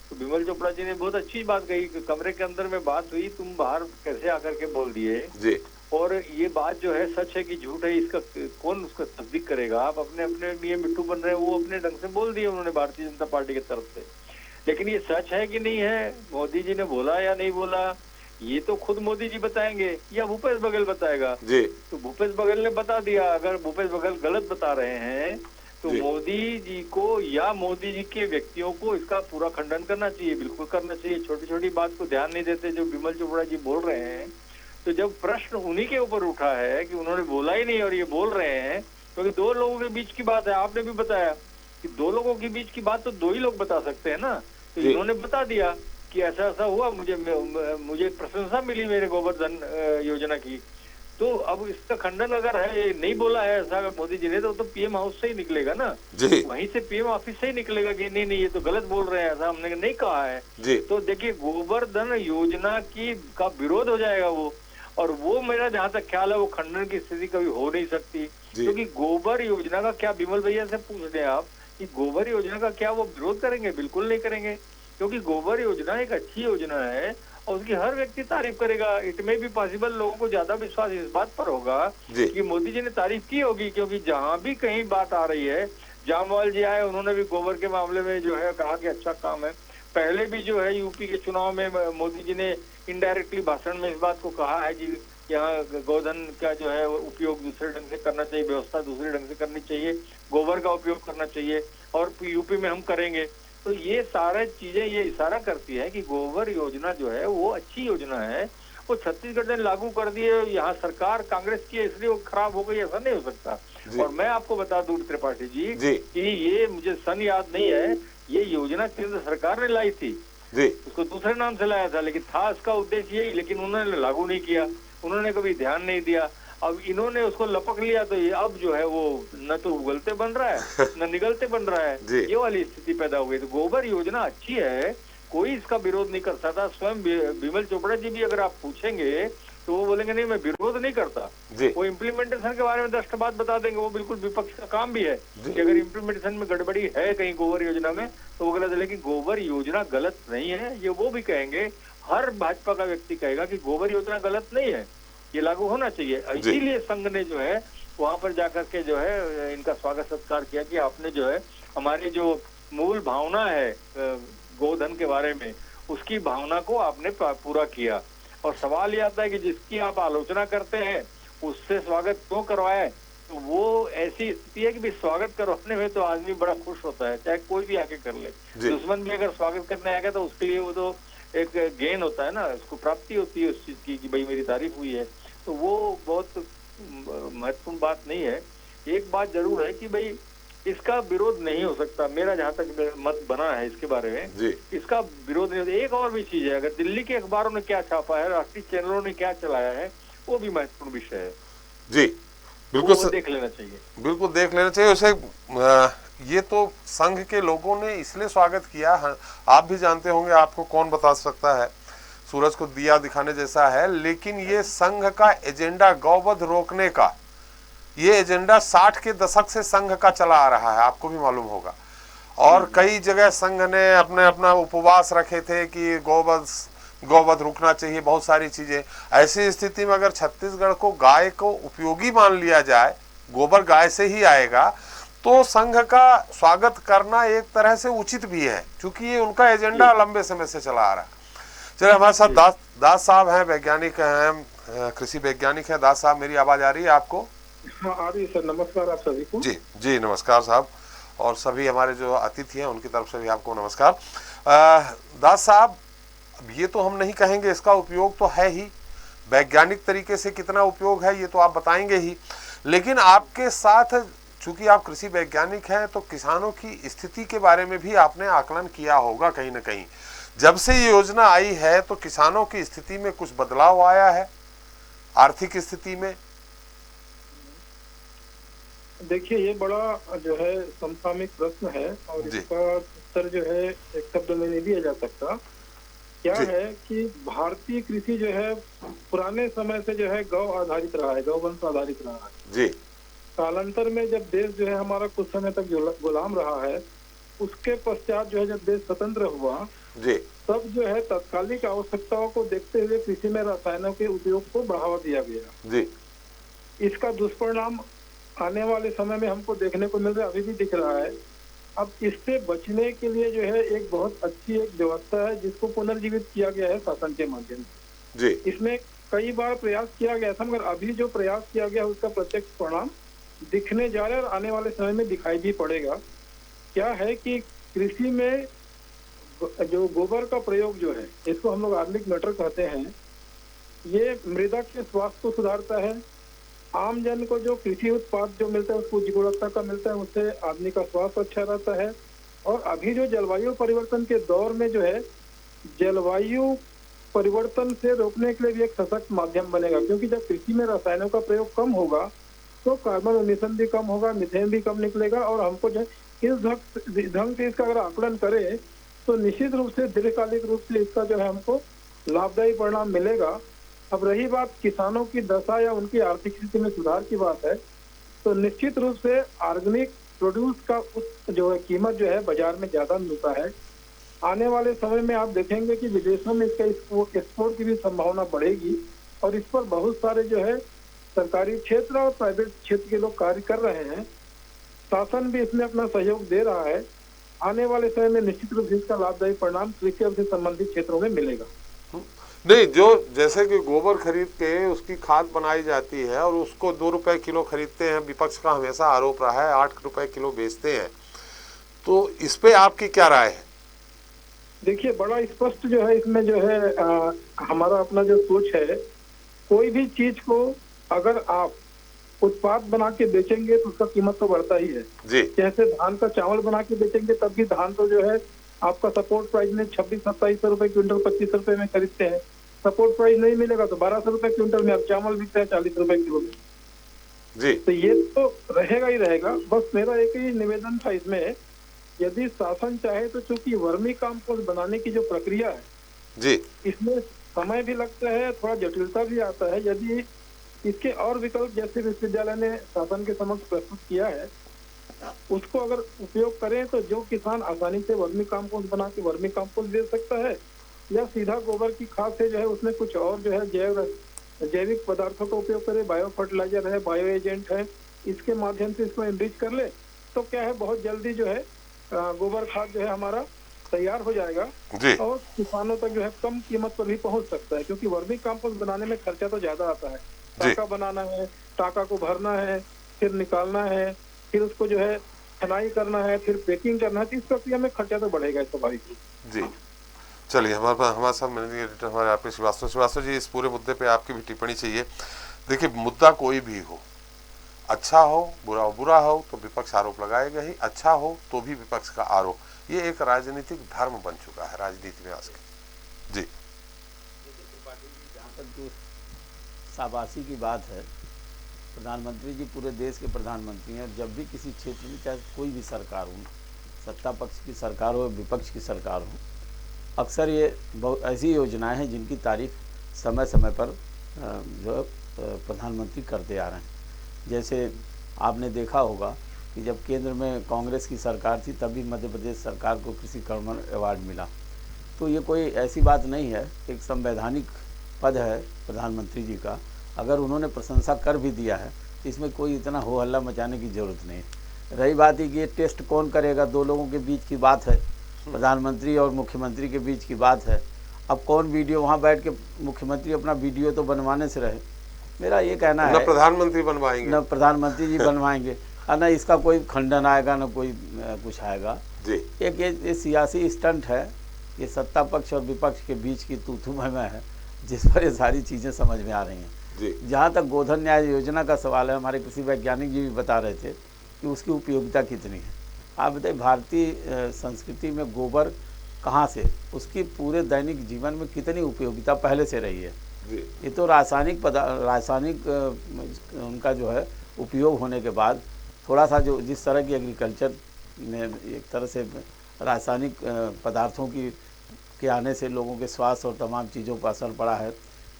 तो विमल चोपड़ा जी ने बहुत अच्छी बात कही कि कमरे के अंदर में बात हुई, तुम बाहर कैसे आकर के बोल दिए जी। और ये बात जो है सच है कि झूठ है, इसका कौन उसका तस्दीक करेगा। आप अपने लिए मिट्टू बन रहे हैं, वो अपने ढंग से बोल दिए उन्होंने भारतीय जनता पार्टी की तरफ से। लेकिन ये सच है कि नहीं है, मोदी जी ने बोला या नहीं बोला, ये तो खुद मोदी जी बताएंगे या भूपेश बघेल बताएगा जी। तो भूपेश बघेल ने बता दिया। अगर भूपेश बघेल गलत बता रहे हैं तो मोदी जी को या मोदी जी के व्यक्तियों को इसका पूरा खंडन करना चाहिए, बिल्कुल करना चाहिए। छोटी छोटी बात को ध्यान नहीं देते जो विमल चोपड़ा जी बोल रहे हैं। तो जब प्रश्न उन्हीं के ऊपर उठा है कि उन्होंने बोला ही नहीं और ये बोल रहे हैं, क्योंकि दो लोगों के बीच की बात है, आपने भी बताया कि दो लोगों के बीच की बात तो दो ही लोग बता सकते हैं ना। तो इन्होंने बता दिया कि ऐसा ऐसा हुआ, मुझे प्रशंसा मिली मेरे गोवर्धन योजना की। तो अब इसका खंडन अगर है, नहीं बोला है ऐसा मोदी जी ने, तो पीएम हाउस से ही निकलेगा ना, वहीं से पीएम ऑफिस से ही निकलेगा कि नहीं नहीं ये तो गलत बोल रहे हैं, ऐसा हमने नहीं कहा है। तो देखिए गोवर्धन योजना का विरोध हो जाएगा वो, और वो मेरा जहाँ तक ख्याल है वो खंडन की स्थिति कभी हो नहीं सकती, क्योंकि गोबर योजना का क्या, विमल भैया से पूछ लें आप कि गोबर योजना का क्या वो विरोध करेंगे? बिल्कुल नहीं करेंगे, क्योंकि गोबर योजना एक अच्छी योजना है और उसकी हर व्यक्ति तारीफ करेगा। इट में भी पॉसिबल लोगों को ज्यादा विश्वास इस बात पर होगा कि मोदी जी ने तारीफ की होगी, क्योंकि जहां भी कहीं बात आ रही है, जामवाल जी आए उन्होंने भी गोबर के मामले में जो है कहा कि अच्छा काम है। पहले भी जो है यूपी के चुनाव में मोदी जी ने इनडायरेक्टली भाषण में इस बात को कहा है कि यहाँ गोधन का जो है उपयोग दूसरे ढंग से करना चाहिए, व्यवस्था दूसरे ढंग से करनी चाहिए, गोबर का उपयोग करना चाहिए और यूपी में हम करेंगे। तो ये सारे चीजें ये इशारा करती है कि गोबर योजना जो है वो अच्छी योजना है, वो छत्तीसगढ़ ने लागू कर दी है। यहाँ सरकार कांग्रेस की है इसलिए वो खराब हो गई, ऐसा नहीं हो सकता। और मैं आपको बता दूं त्रिपाठी जी कि ये मुझे सन याद नहीं है, ये योजना केंद्र सरकार ने लाई थी, उसको दूसरे नाम से लाया था, लेकिन था इसका उद्देश्य यही, लेकिन उन्होंने लागू नहीं किया, उन्होंने कभी ध्यान नहीं दिया। अब इन्होंने उसको लपक लिया तो ये अब जो है वो न तो उगलते बन रहा है न निगलते बन रहा है, ये वाली स्थिति पैदा हो गई। तो गोबर योजना अच्छी है, कोई इसका विरोध नहीं कर सकता। स्वयं बिमल चोपड़ा जी भी अगर आप पूछेंगे तो वो बोलेंगे नहीं मैं विरोध नहीं करता, वो इम्प्लीमेंटेशन के बारे में 10 बात बता देंगे, वो बिल्कुल विपक्ष का काम भी है कि अगर इम्प्लीमेंटेशन में गड़बड़ी है कहीं गोबर योजना में तो वो गलत है, लेकिन गोबर योजना गलत नहीं है ये वो भी कहेंगे। हर भाजपा का व्यक्ति कहेगा कि गोबर योजना गलत नहीं है, ये लागू होना चाहिए। इसीलिए संघ ने जो है वहां पर जाकर के जो है इनका स्वागत सत्कार किया कि आपने जो है हमारी जो मूल भावना है गोधन के बारे में, उसकी भावना को आपने पूरा किया। और सवाल ये आता है कि जिसकी आप आलोचना करते हैं उससे स्वागत क्यों करवाए? तो वो ऐसी स्थिति है कि स्वागत करवाने में तो आदमी बड़ा खुश होता है, चाहे कोई भी आके कर ले। दुश्मन भी अगर स्वागत करने आएगा तो उसके लिए वो तो एक गेन होता है ना, उसको प्राप्ति होती है उस चीज की कि भाई मेरी तारीफ हुई है, तो वो बहुत महत्वपूर्ण बात नहीं है। एक बात जरूर है कि भाई इसका विरोध नहीं हो सकता, मेरा जहाँ तक मत बना है इसके बारे में, इसका विरोध नहीं होता। एक और भी चीज है, अगर दिल्ली के अखबारों ने क्या छापा है, राष्ट्रीय चैनलों ने क्या चलाया है, वो भी महत्वपूर्ण विषय है। जी बिल्कुल, देख लेना चाहिए, बिल्कुल देख लेना चाहिए उसे। ये तो संघ के लोगों ने इसलिए स्वागत किया है, आप भी जानते होंगे, आपको कौन बता सकता है, सूरज को दिया दिखाने जैसा है, लेकिन ये संघ का एजेंडा गौवध रोकने का, ये एजेंडा 60 के दशक से संघ का चला आ रहा है, आपको भी मालूम होगा। और कई जगह संघ ने अपना उपवास रखे थे कि गौवध रुकना चाहिए, बहुत सारी चीजें। ऐसी स्थिति में अगर छत्तीसगढ़ को गाय को उपयोगी मान लिया जाए, गोबर गाय से ही आएगा, तो संघ का स्वागत करना एक तरह से उचित भी है, क्योंकि ये उनका एजेंडा लंबे समय से चला आ रहा है। चलिए, हमारे साथ दास साहब हैं, वैज्ञानिक हैं, कृषि वैज्ञानिक हैं। दास साहब, मेरी आवाज आ रही है आपको? हाँ आ रही है सर, नमस्कार आप सभी को। जी जी नमस्कार साहब, और सभी हमारे जो अतिथि हैं उनकी तरफ से भी आपको नमस्कार। दास साहब, ये तो हम नहीं कहेंगे, इसका उपयोग तो है ही, वैज्ञानिक तरीके से कितना उपयोग है ये तो आप बताएंगे ही, लेकिन आपके साथ चूंकि आप कृषि वैज्ञानिक हैं तो किसानों की स्थिति के बारे में भी आपने आकलन किया होगा कहीं ना कहीं। जब से ये योजना आई है तो किसानों की स्थिति में कुछ बदलाव आया है, आर्थिक स्थिति में? देखिए, ये बड़ा जो है समसामयिक प्रश्न है और इसका उत्तर जो है एक शब्द में नहीं दिया जा सकता। क्या है कि भारतीय कृषि जो है पुराने समय से जो है गौ आधारित रहा है, गौवंश आधारित रहा है जी। कालांतर में जब देश जो है हमारा कुछ समय तक गुलाम रहा है, उसके पश्चात जो है जब देश स्वतंत्र हुआ जी, तब जो है तत्कालिक आवश्यकताओं को देखते हुए कृषि में रसायनों के उपयोग को बढ़ावा दिया गया जी। इसका दुष्परिणाम आने वाले समय में हमको देखने को मिल रहा है, अभी भी दिख रहा है। अब इससे बचने के लिए जो है एक बहुत अच्छी एक व्यवस्था है जिसको पुनर्जीवित किया गया है शासन के माध्यम से जी। इसमें कई बार प्रयास किया गया था, मगर अभी जो प्रयास किया गया उसका प्रत्यक्ष परिणाम दिखने जा रहा है और आने वाले समय में दिखाई भी पड़ेगा। क्या है कि कृषि में जो गोबर का प्रयोग जो है, इसको हम लोग आर्गेनिक मैटर कहते हैं, ये मृदा के स्वास्थ्य को सुधारता है, आम जन को जो कृषि उत्पाद जो मिलता है उसको उच्च गुणवत्ता का मिलता है, उससे आदमी का स्वास्थ्य अच्छा रहता है। और अभी जो जलवायु परिवर्तन के दौर में जो है, जलवायु परिवर्तन से रोकने के लिए भी एक सशक्त माध्यम बनेगा, क्योंकि जब कृषि में रसायनों का प्रयोग कम होगा तो कार्बन एमिशन भी कम होगा, मीथेन भी कम निकलेगा। और हमको जो इस ढंग से इसका अगर आकलन करें तो निश्चित रूप से दीर्घकालिक रूप से इसका जो है हमको लाभदायी परिणाम मिलेगा। अब रही बात किसानों की दशा या उनकी आर्थिक स्थिति में सुधार की बात है, तो निश्चित रूप से ऑर्गेनिक प्रोड्यूस का जो है कीमत जो है बाजार में ज्यादा मिलता है। आने वाले समय में आप देखेंगे कि विदेशों में इसका एक्सपोर्ट की भी संभावना बढ़ेगी, और इस पर बहुत सारे जो है सरकारी क्षेत्र और प्राइवेट क्षेत्र के लोग कार्य कर रहे हैं। शासन भी इसमें अपना सहयोग दे रहा है। आने वाले समय में निश्चित रूप से इसका लाभदायी परिणाम कृषि से संबंधित क्षेत्रों में मिलेगा। नहीं, जो जैसे कि गोबर खरीद के उसकी खाद बनाई जाती है और उसको 2 रुपए किलो खरीदते हैं, विपक्ष का हमेशा आरोप रहा है 8 रुपए किलो बेचते हैं, तो इस पे आपकी क्या राय है? देखिए, बड़ा स्पष्ट जो है इसमें जो है हमारा अपना जो सोच है, कोई भी चीज को अगर आप उत्पाद बना के बेचेंगे तो उसका कीमत तो बढ़ता ही है जी। जैसे धान का चावल बना के बेचेंगे तब भी धान तो जो है आपका सपोर्ट प्राइस में 26-27 रुपए क्विंटल 25 रुपए में खरीदते हैं। सपोर्ट प्राइस नहीं मिलेगा तो 1200 रुपए क्विंटल में अब चावल बिकता है 40 रुपए किलो में जी। तो ये तो रहेगा ही रहेगा। बस मेरा एक ही निवेदन था इसमें, यदि शासन चाहे तो चूंकि वर्मी कंपोस्ट बनाने की जो प्रक्रिया है जी, इसमें समय भी लगता है, थोड़ा जटिलता भी आता है। यदि इसके और विकल्प जैसे विश्वविद्यालय ने शासन के समक्ष प्रस्तुत किया है उसको अगर उपयोग करें तो जो किसान आसानी से वर्मी कंपोस्ट बना के वर्मी कंपोस्ट दे सकता है, या सीधा गोबर की खाद से जो है उसमें कुछ और जो है जैविक पदार्थों का उपयोग करे, बायो फर्टिलाइजर है, बायो एजेंट है, इसके माध्यम से इसको एनरिच कर ले तो क्या है बहुत जल्दी जो है गोबर खाद जो है हमारा तैयार हो जाएगा जी। और किसानों तक जो है कम कीमत पर भी पहुंच सकता है, क्योंकि वर्मी कंपोस्ट बनाने में खर्चा तो ज्यादा आता है। टाका बनाना है, टाका को भरना है, फिर निकालना है, फिर उसको जो है खनाई करना है, फिर पैकिंग करना है, तो इस प्रक्रिया में खर्चा तो बढ़ेगा स्वाभाविक जी। चलिए, हमारे साथ मैनेजिंग एडिटर हमारे आपके श्रीवास्तव जी, इस पूरे मुद्दे पे आपकी भी टिप्पणी चाहिए। देखिए, मुद्दा कोई भी हो, अच्छा हो बुरा हो तो विपक्ष आरोप लगाएगा ही, अच्छा हो तो भी विपक्ष का आरोप, ये एक राजनीतिक धर्म बन चुका है राजनीति में आज के। जी, जहाँ तक जो शाबाशी की बात है, प्रधानमंत्री जी पूरे देश के प्रधानमंत्री हैं। जब भी किसी क्षेत्र में चाहे कोई भी सरकार हो, सत्ता पक्ष की सरकार हो विपक्ष की सरकार हो, अक्सर ये बहुत ऐसी योजनाएं हैं जिनकी तारीफ समय समय पर जो प्रधानमंत्री करते आ रहे हैं। जैसे आपने देखा होगा कि जब केंद्र में कांग्रेस की सरकार थी तभी मध्य प्रदेश सरकार को कृषि कर्मण अवार्ड मिला। तो ये कोई ऐसी बात नहीं है, एक संवैधानिक पद है प्रधानमंत्री जी का। अगर उन्होंने प्रशंसा कर भी दिया है तो इसमें कोई इतना हो हल्ला मचाने की ज़रूरत नहीं है। रही बात है कि ये टेस्ट कौन करेगा, दो लोगों के बीच की बात है, प्रधानमंत्री और मुख्यमंत्री के बीच की बात है। अब कौन वीडियो वहाँ बैठ के मुख्यमंत्री अपना वीडियो तो बनवाने से रहे, मेरा ये कहना है। न प्रधानमंत्री बनवाएंगे, न प्रधानमंत्री जी बनवाएंगे, और न इसका कोई खंडन आएगा न कोई कुछ आएगा जी। एक ये सियासी स्टंट है, ये सत्ता पक्ष और विपक्ष के बीच की तू-तू मैं है, जिस पर ये सारी चीज़ें समझ में आ रही हैं जी। जहाँ तक गोधन न्याय योजना का सवाल है, हमारे कृषि वैज्ञानिक जी भी बता रहे थे कि उसकी उपयोगिता कितनी है। आप बताइए, भारतीय संस्कृति में गोबर कहाँ से, उसकी पूरे दैनिक जीवन में कितनी उपयोगिता पहले से रही है जी। ये तो रासायनिक उनका जो है उपयोग होने के बाद थोड़ा सा जो जिस तरह की एग्रीकल्चर में एक तरह से रासायनिक पदार्थों के आने से लोगों के स्वास्थ्य और तमाम चीज़ों पर असर पड़ा है,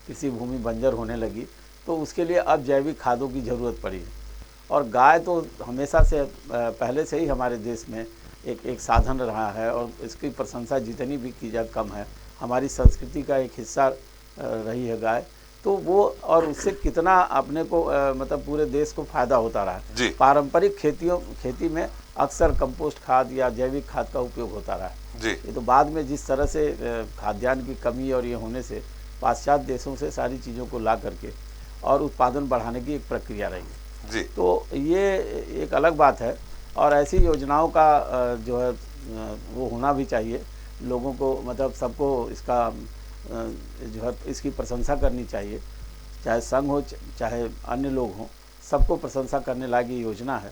कृषि भूमि बंजर होने लगी, तो उसके लिए अब जैविक खादों की ज़रूरत पड़ी है। और गाय तो हमेशा से पहले से ही हमारे देश में एक साधन रहा है, और इसकी प्रशंसा जितनी भी की जाए कम है। हमारी संस्कृति का एक हिस्सा रही है गाय, तो वो और उससे कितना अपने को मतलब पूरे देश को फ़ायदा होता रहा है। पारंपरिक खेती में अक्सर कंपोस्ट खाद या जैविक खाद का उपयोग होता रहा है जी। ये तो बाद में जिस तरह से खाद्यान्न की कमी और ये होने से पाश्चात्य देशों से सारी चीज़ों को ला करके और उत्पादन बढ़ाने की एक प्रक्रिया रही है जी। तो ये एक अलग बात है, और ऐसी योजनाओं का जो है वो होना भी चाहिए। लोगों को मतलब सबको इसका जो है इसकी प्रशंसा करनी चाहिए, चाहे संघ हो चाहे अन्य लोग हों, सबको प्रशंसा करने लायक ये योजना है।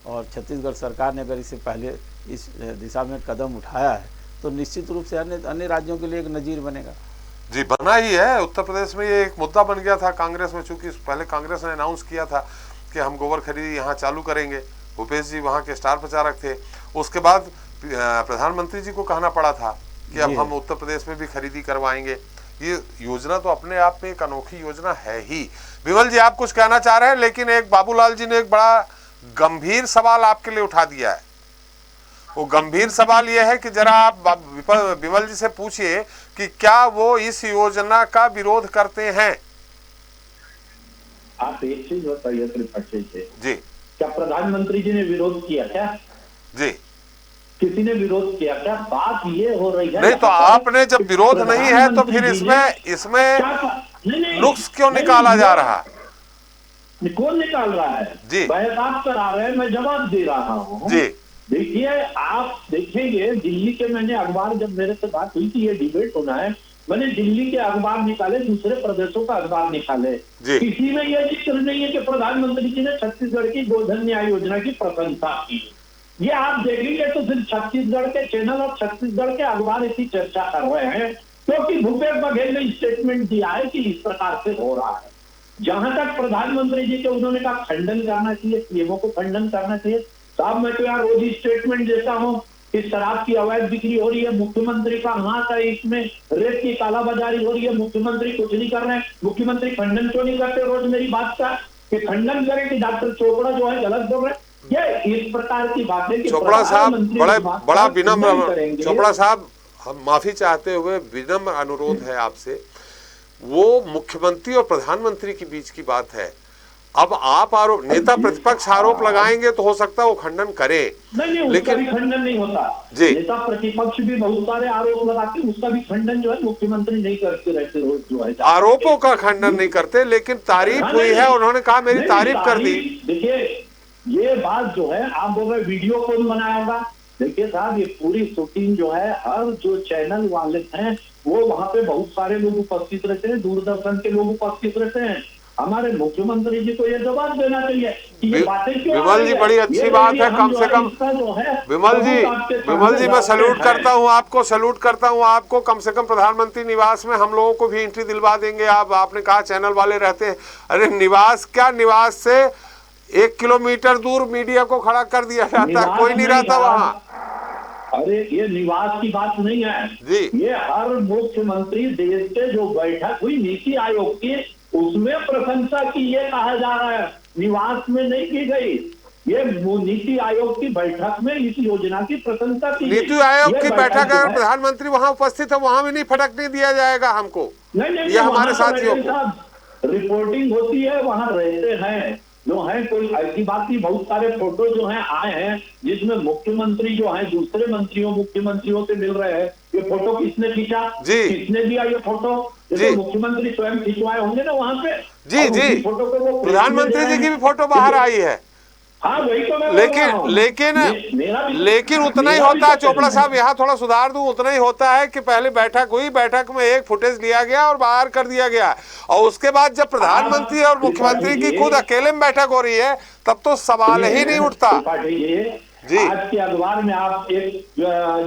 और छत्तीसगढ़ सरकार ने अगर इससे पहले इस दिशा में कदम उठाया है तो निश्चित रूप से अन्य राज्यों के लिए एक नज़ीर बनेगा। जी, बना ही है। उत्तर प्रदेश में ये एक मुद्दा बन गया था कांग्रेस में, चूंकि पहले कांग्रेस ने अनाउंस किया था कि हम गोबर खरीदी यहाँ चालू करेंगे, भूपेश जी वहाँ के स्टार प्रचारक थे। उसके बाद प्रधानमंत्री जी को कहना पड़ा था कि अब हम उत्तर प्रदेश में भी खरीदी करवाएंगे। ये योजना तो अपने आप में एक अनोखी योजना है ही। विमल जी, आप कुछ कहना चाह रहे हैं, लेकिन एक बाबूलाल जी ने एक बड़ा गंभीर सवाल आपके लिए उठा दिया है। वो गंभीर सवाल ये है कि जरा आप विमल जी से पूछिए कि क्या वो इस योजना का विरोध करते हैं। आप एक चीज बताइए त्रिपक्षी से जी, क्या प्रधानमंत्री जी ने विरोध किया क्या? जी, किसी ने विरोध किया क्या? बात ये हो रही है नहीं तो आपने जब विरोध नहीं है तो फिर इसमें नुक्स क्यों निकाला जा रहा? कौन निकाल रहा है जी, बहस आप करा रहे हैं, मैं जवाब दे रहा हूँ जी। देखिए, आप देखेंगे दिल्ली के, मैंने अखबार, जब मेरे से बात हुई थी ये डिबेट होना है, मैंने दिल्ली के अखबार निकाले, दूसरे प्रदेशों का अखबार निकाले, किसी में यह जिक्र नहीं है कि प्रधानमंत्री जी ने छत्तीसगढ़ की गोधन न्याय योजना की प्रशंसा की। ये आप देखेंगे तो सिर्फ छत्तीसगढ़ के चैनल और छत्तीसगढ़ के अखबार इसी चर्चा कर रहे हैं, क्योंकि भूपेश बघेल ने स्टेटमेंट दिया है कि इस प्रकार से हो रहा है। जहां तक प्रधानमंत्री जी के, उन्होंने कहा खंडन करना चाहिए, पीएमओ को खंडन करना चाहिए। साहब, मैं तो यार रोज ही स्टेटमेंट देता हूँ कि शराब की अवैध बिक्री हो रही है, मुख्यमंत्री का हाथ है इसमें, रेत की कालाबाजारी हो रही है, मुख्यमंत्री कुछ नहीं कर रहे हैं। मुख्यमंत्री खंडन क्यों नहीं करते रोज मेरी बात का, कि खंडन करें कि डॉक्टर चोपड़ा जो है गलत बोल रहे हैं? ये इस प्रकार की बातें कि चोपड़ा साहब बड़ा विनम्र, चोपड़ा साहब हम माफी चाहते हुए विनम्र अनुरोध है आपसे, वो मुख्यमंत्री और प्रधानमंत्री के बीच की बात है। अब आप आरोप, नेता प्रतिपक्ष आरोप लगाएंगे तो हो सकता है वो खंडन करे, नहीं, लेकिन खंडन नहीं होता जी। नेता प्रतिपक्ष भी बहुत सारे आरोप लगाते, उसका भी खंडन जो है मुख्यमंत्री नहीं करते रहते रोज, जो है आरोपों का खंडन नहीं करते, लेकिन तारीफ हुई है, उन्होंने कहा मेरी तारीफ कर दी। देखिए, ये बात जो है, आप बोल रहे वीडियो कौन बनाएगा? देखिए साहब, ये पूरी शूटिंग जो है, हर जो चैनल वाले हैं वो वहाँ पे बहुत सारे लोग उपस्थित रहते हैं, दूरदर्शन के लोग उपस्थित रहते हैं। हमारे मुख्यमंत्री जी को ये जवाब देना चाहिए कि ये बातें क्यों। विमल जी, बड़ी अच्छी बात है, कम से कम विमल जी मैं सैल्यूट करता हूँ आपको, सैल्यूट करता हूँ आपको। कम से कम प्रधानमंत्री निवास में हम लोगों को भी एंट्री दिलवा देंगे। आपने कहा चैनल वाले रहते हैं, अरे निवास क्या, निवास से 1 किलोमीटर दूर मीडिया को खड़ा कर दिया जाता है, कोई नहीं रहता वहाँ। अरे ये निवास की बात नहीं है जी, ये हर मुख्यमंत्री देश के जो बैठक हुई नीति आयोग की, उसमें प्रशंसा की, ये कहा जा रहा है, निवास में नहीं की गई। ये नीति आयोग की बैठक में इस योजना की प्रशंसा की। नीति आयोग की बैठक अगर प्रधानमंत्री वहाँ उपस्थित है, वहाँ भी नहीं फटकने दिया जाएगा हमको। नहीं, ये हमारे साथियों को रिपोर्टिंग होती है, वहाँ रहते हैं जो है, कोई ऐसी बात नहीं। बहुत सारे फोटो जो हैं आए हैं जिसमें मुख्यमंत्री जो है दूसरे मुख्यमंत्रियों से मिल रहे हैं। ये फोटो किसने खींचा, किसने दिया ये फोटो? तो मुख्यमंत्री स्वयं खिंचवाए होंगे ना वहाँ पे। जी, फोटो को वो प्रधानमंत्री जी की भी फोटो बाहर आई है। हाँ, वही तो मैं लेकिन उतना ही होता है चोपड़ा साहब, यहाँ थोड़ा सुधार दूं, उतना ही होता है कि पहले बैठक हुई, बैठक में एक फुटेज लिया गया और बाहर कर दिया गया, और उसके बाद जब प्रधानमंत्री और मुख्यमंत्री की खुद अकेले में बैठक हो रही है तब तो सवाल ही नहीं उठता। जी, आज के अखबार में आप एक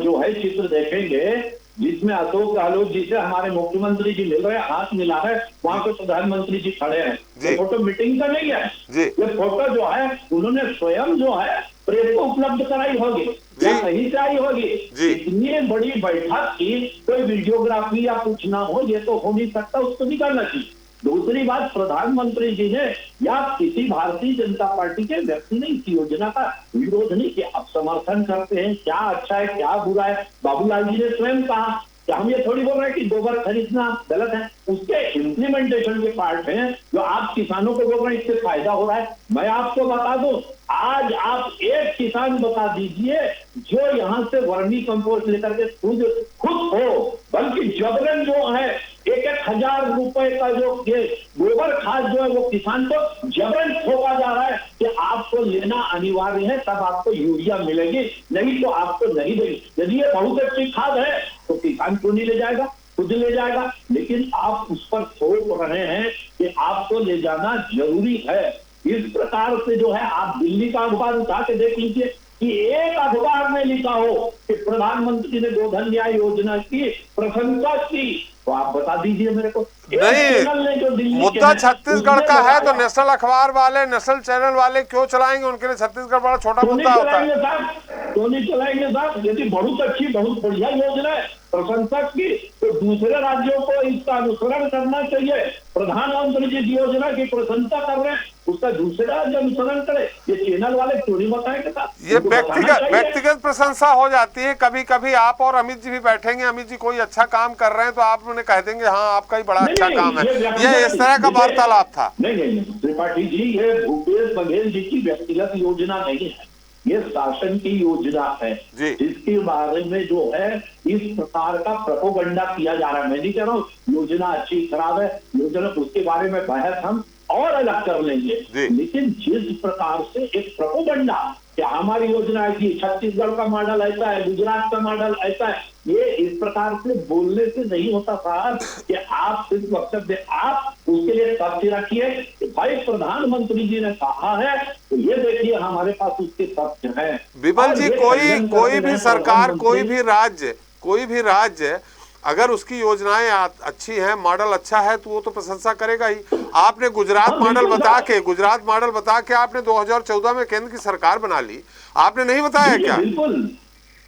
जो है चित्र देखेंगे जिसमें अशोक गहलोत जी से हमारे मुख्यमंत्री जी मिल रहे हैं, हाथ मिला रहे हैं, वहाँ पे प्रधानमंत्री जी खड़े हैं। ये फोटो मीटिंग का नहीं है, ये फोटो जो है उन्होंने स्वयं जो है प्रेस को उपलब्ध कराई होगी या कहीं से आई होगी। इतनी बड़ी बैठक की कोई वीडियोग्राफी या कुछ ना हो, ये तो हो नहीं सकता, उसको नहीं करना चाहिए। दूसरी बात, प्रधानमंत्री जी ने या किसी भारतीय जनता पार्टी के व्यक्ति ने इस योजना का विरोध नहीं किया, आप समर्थन करते हैं, क्या अच्छा है क्या बुरा है। बाबूलाल जी ने स्वयं कहा कि हम ये थोड़ी बोल रहे हैं कि गोबर खरीदना गलत है, उसके इम्प्लीमेंटेशन के पार्ट हैं जो आप किसानों को बोल रहे हैं इससे फायदा हो रहा है। मैं आपको बता दूं, आज आप एक किसान बता दीजिए जो यहाँ से वर्मी कंपोस्ट लेकर के खुद हो, बल्कि जबरन जो है 1,000 रुपए का जो ये गोबर खाद जो है वो किसान को जबरन ठोका जा रहा है कि आपको लेना अनिवार्य है, तब आपको यूरिया मिलेगी, नहीं तो आपको नहीं देगी। यदि ये बहुत अच्छी खाद है तो किसान क्यों नहीं ले जाएगा? खुद ले जाएगा, लेकिन आप उस पर थोप रहे हैं कि आपको ले जाना जरूरी है। इस प्रकार से जो है, आप दिल्ली का अखबार उठा के देख लीजिए कि एक अखबार में लिखा हो कि प्रधानमंत्री ने गोधन न्याय योजना की प्रशंसा की, तो आप बता दीजिए मेरे को। नहीं, मुद्दा छत्तीसगढ़ का है तो नेशनल अखबार वाले, नेशनल चैनल वाले क्यों चलाएंगे? उनके लिए छत्तीसगढ़ बड़ा छोटा मुद्दा होता है। तो नहीं चलाएंगे साहब, यदि बहुत अच्छी बहुत बढ़िया योजना है प्रशंसा की, तो दूसरे राज्यों को इसका अनुसरण करना चाहिए। प्रधानमंत्री जिस योजना की प्रशंसा कर रहे हैं उसका दूसरे राज्य अनुसरण करे, ये चैनल वाले क्यों नहीं बताएंगे साहब? ये व्यक्तिगत प्रशंसा हो जाती है। कभी कभी आप और अमित जी भी बैठेंगे, अमित जी कोई अच्छा काम कर रहे हैं तो आप उन्हें कह देंगे हाँ आपका ही बड़ा अच्छा काम है। ये इस तरह का वार्तालाप था। नहीं त्रिपाठी जी, ये भूपेश बघेल जी की व्यक्तिगत योजना नहीं है, ये शासन की योजना है, जिसके बारे में जो है इस प्रकार का प्रोपेगेंडा किया जा रहा है। मैं नहीं कह रहा हूँ योजना अच्छी खराब है, योजना उसके बारे में बहस हम और अलग कर लेंगे, लेकिन जिस प्रकार से एक प्रोपेगेंडा कि हमारी योजना ऐसी, छत्तीसगढ़ का मॉडल ऐसा है, गुजरात का मॉडल ऐसा है, ये इस प्रकार से बोलने से नहीं होता साहब कि आप सिर्फ वक्तव्य, आप उसके लिए तथ्य रखिए कि भाई प्रधानमंत्री जी ने कहा है तो ये देखिए हमारे पास उसके तथ्य हैं। विमल जी, कोई भी सरकार, कोई भी राज्य अगर उसकी योजनाएं अच्छी हैं, मॉडल अच्छा है तो वो तो प्रशंसा करेगा ही। आपने गुजरात मॉडल बता के आपने 2014 में केंद्र की सरकार बना ली, आपने नहीं बताया क्या? बिल्कुल,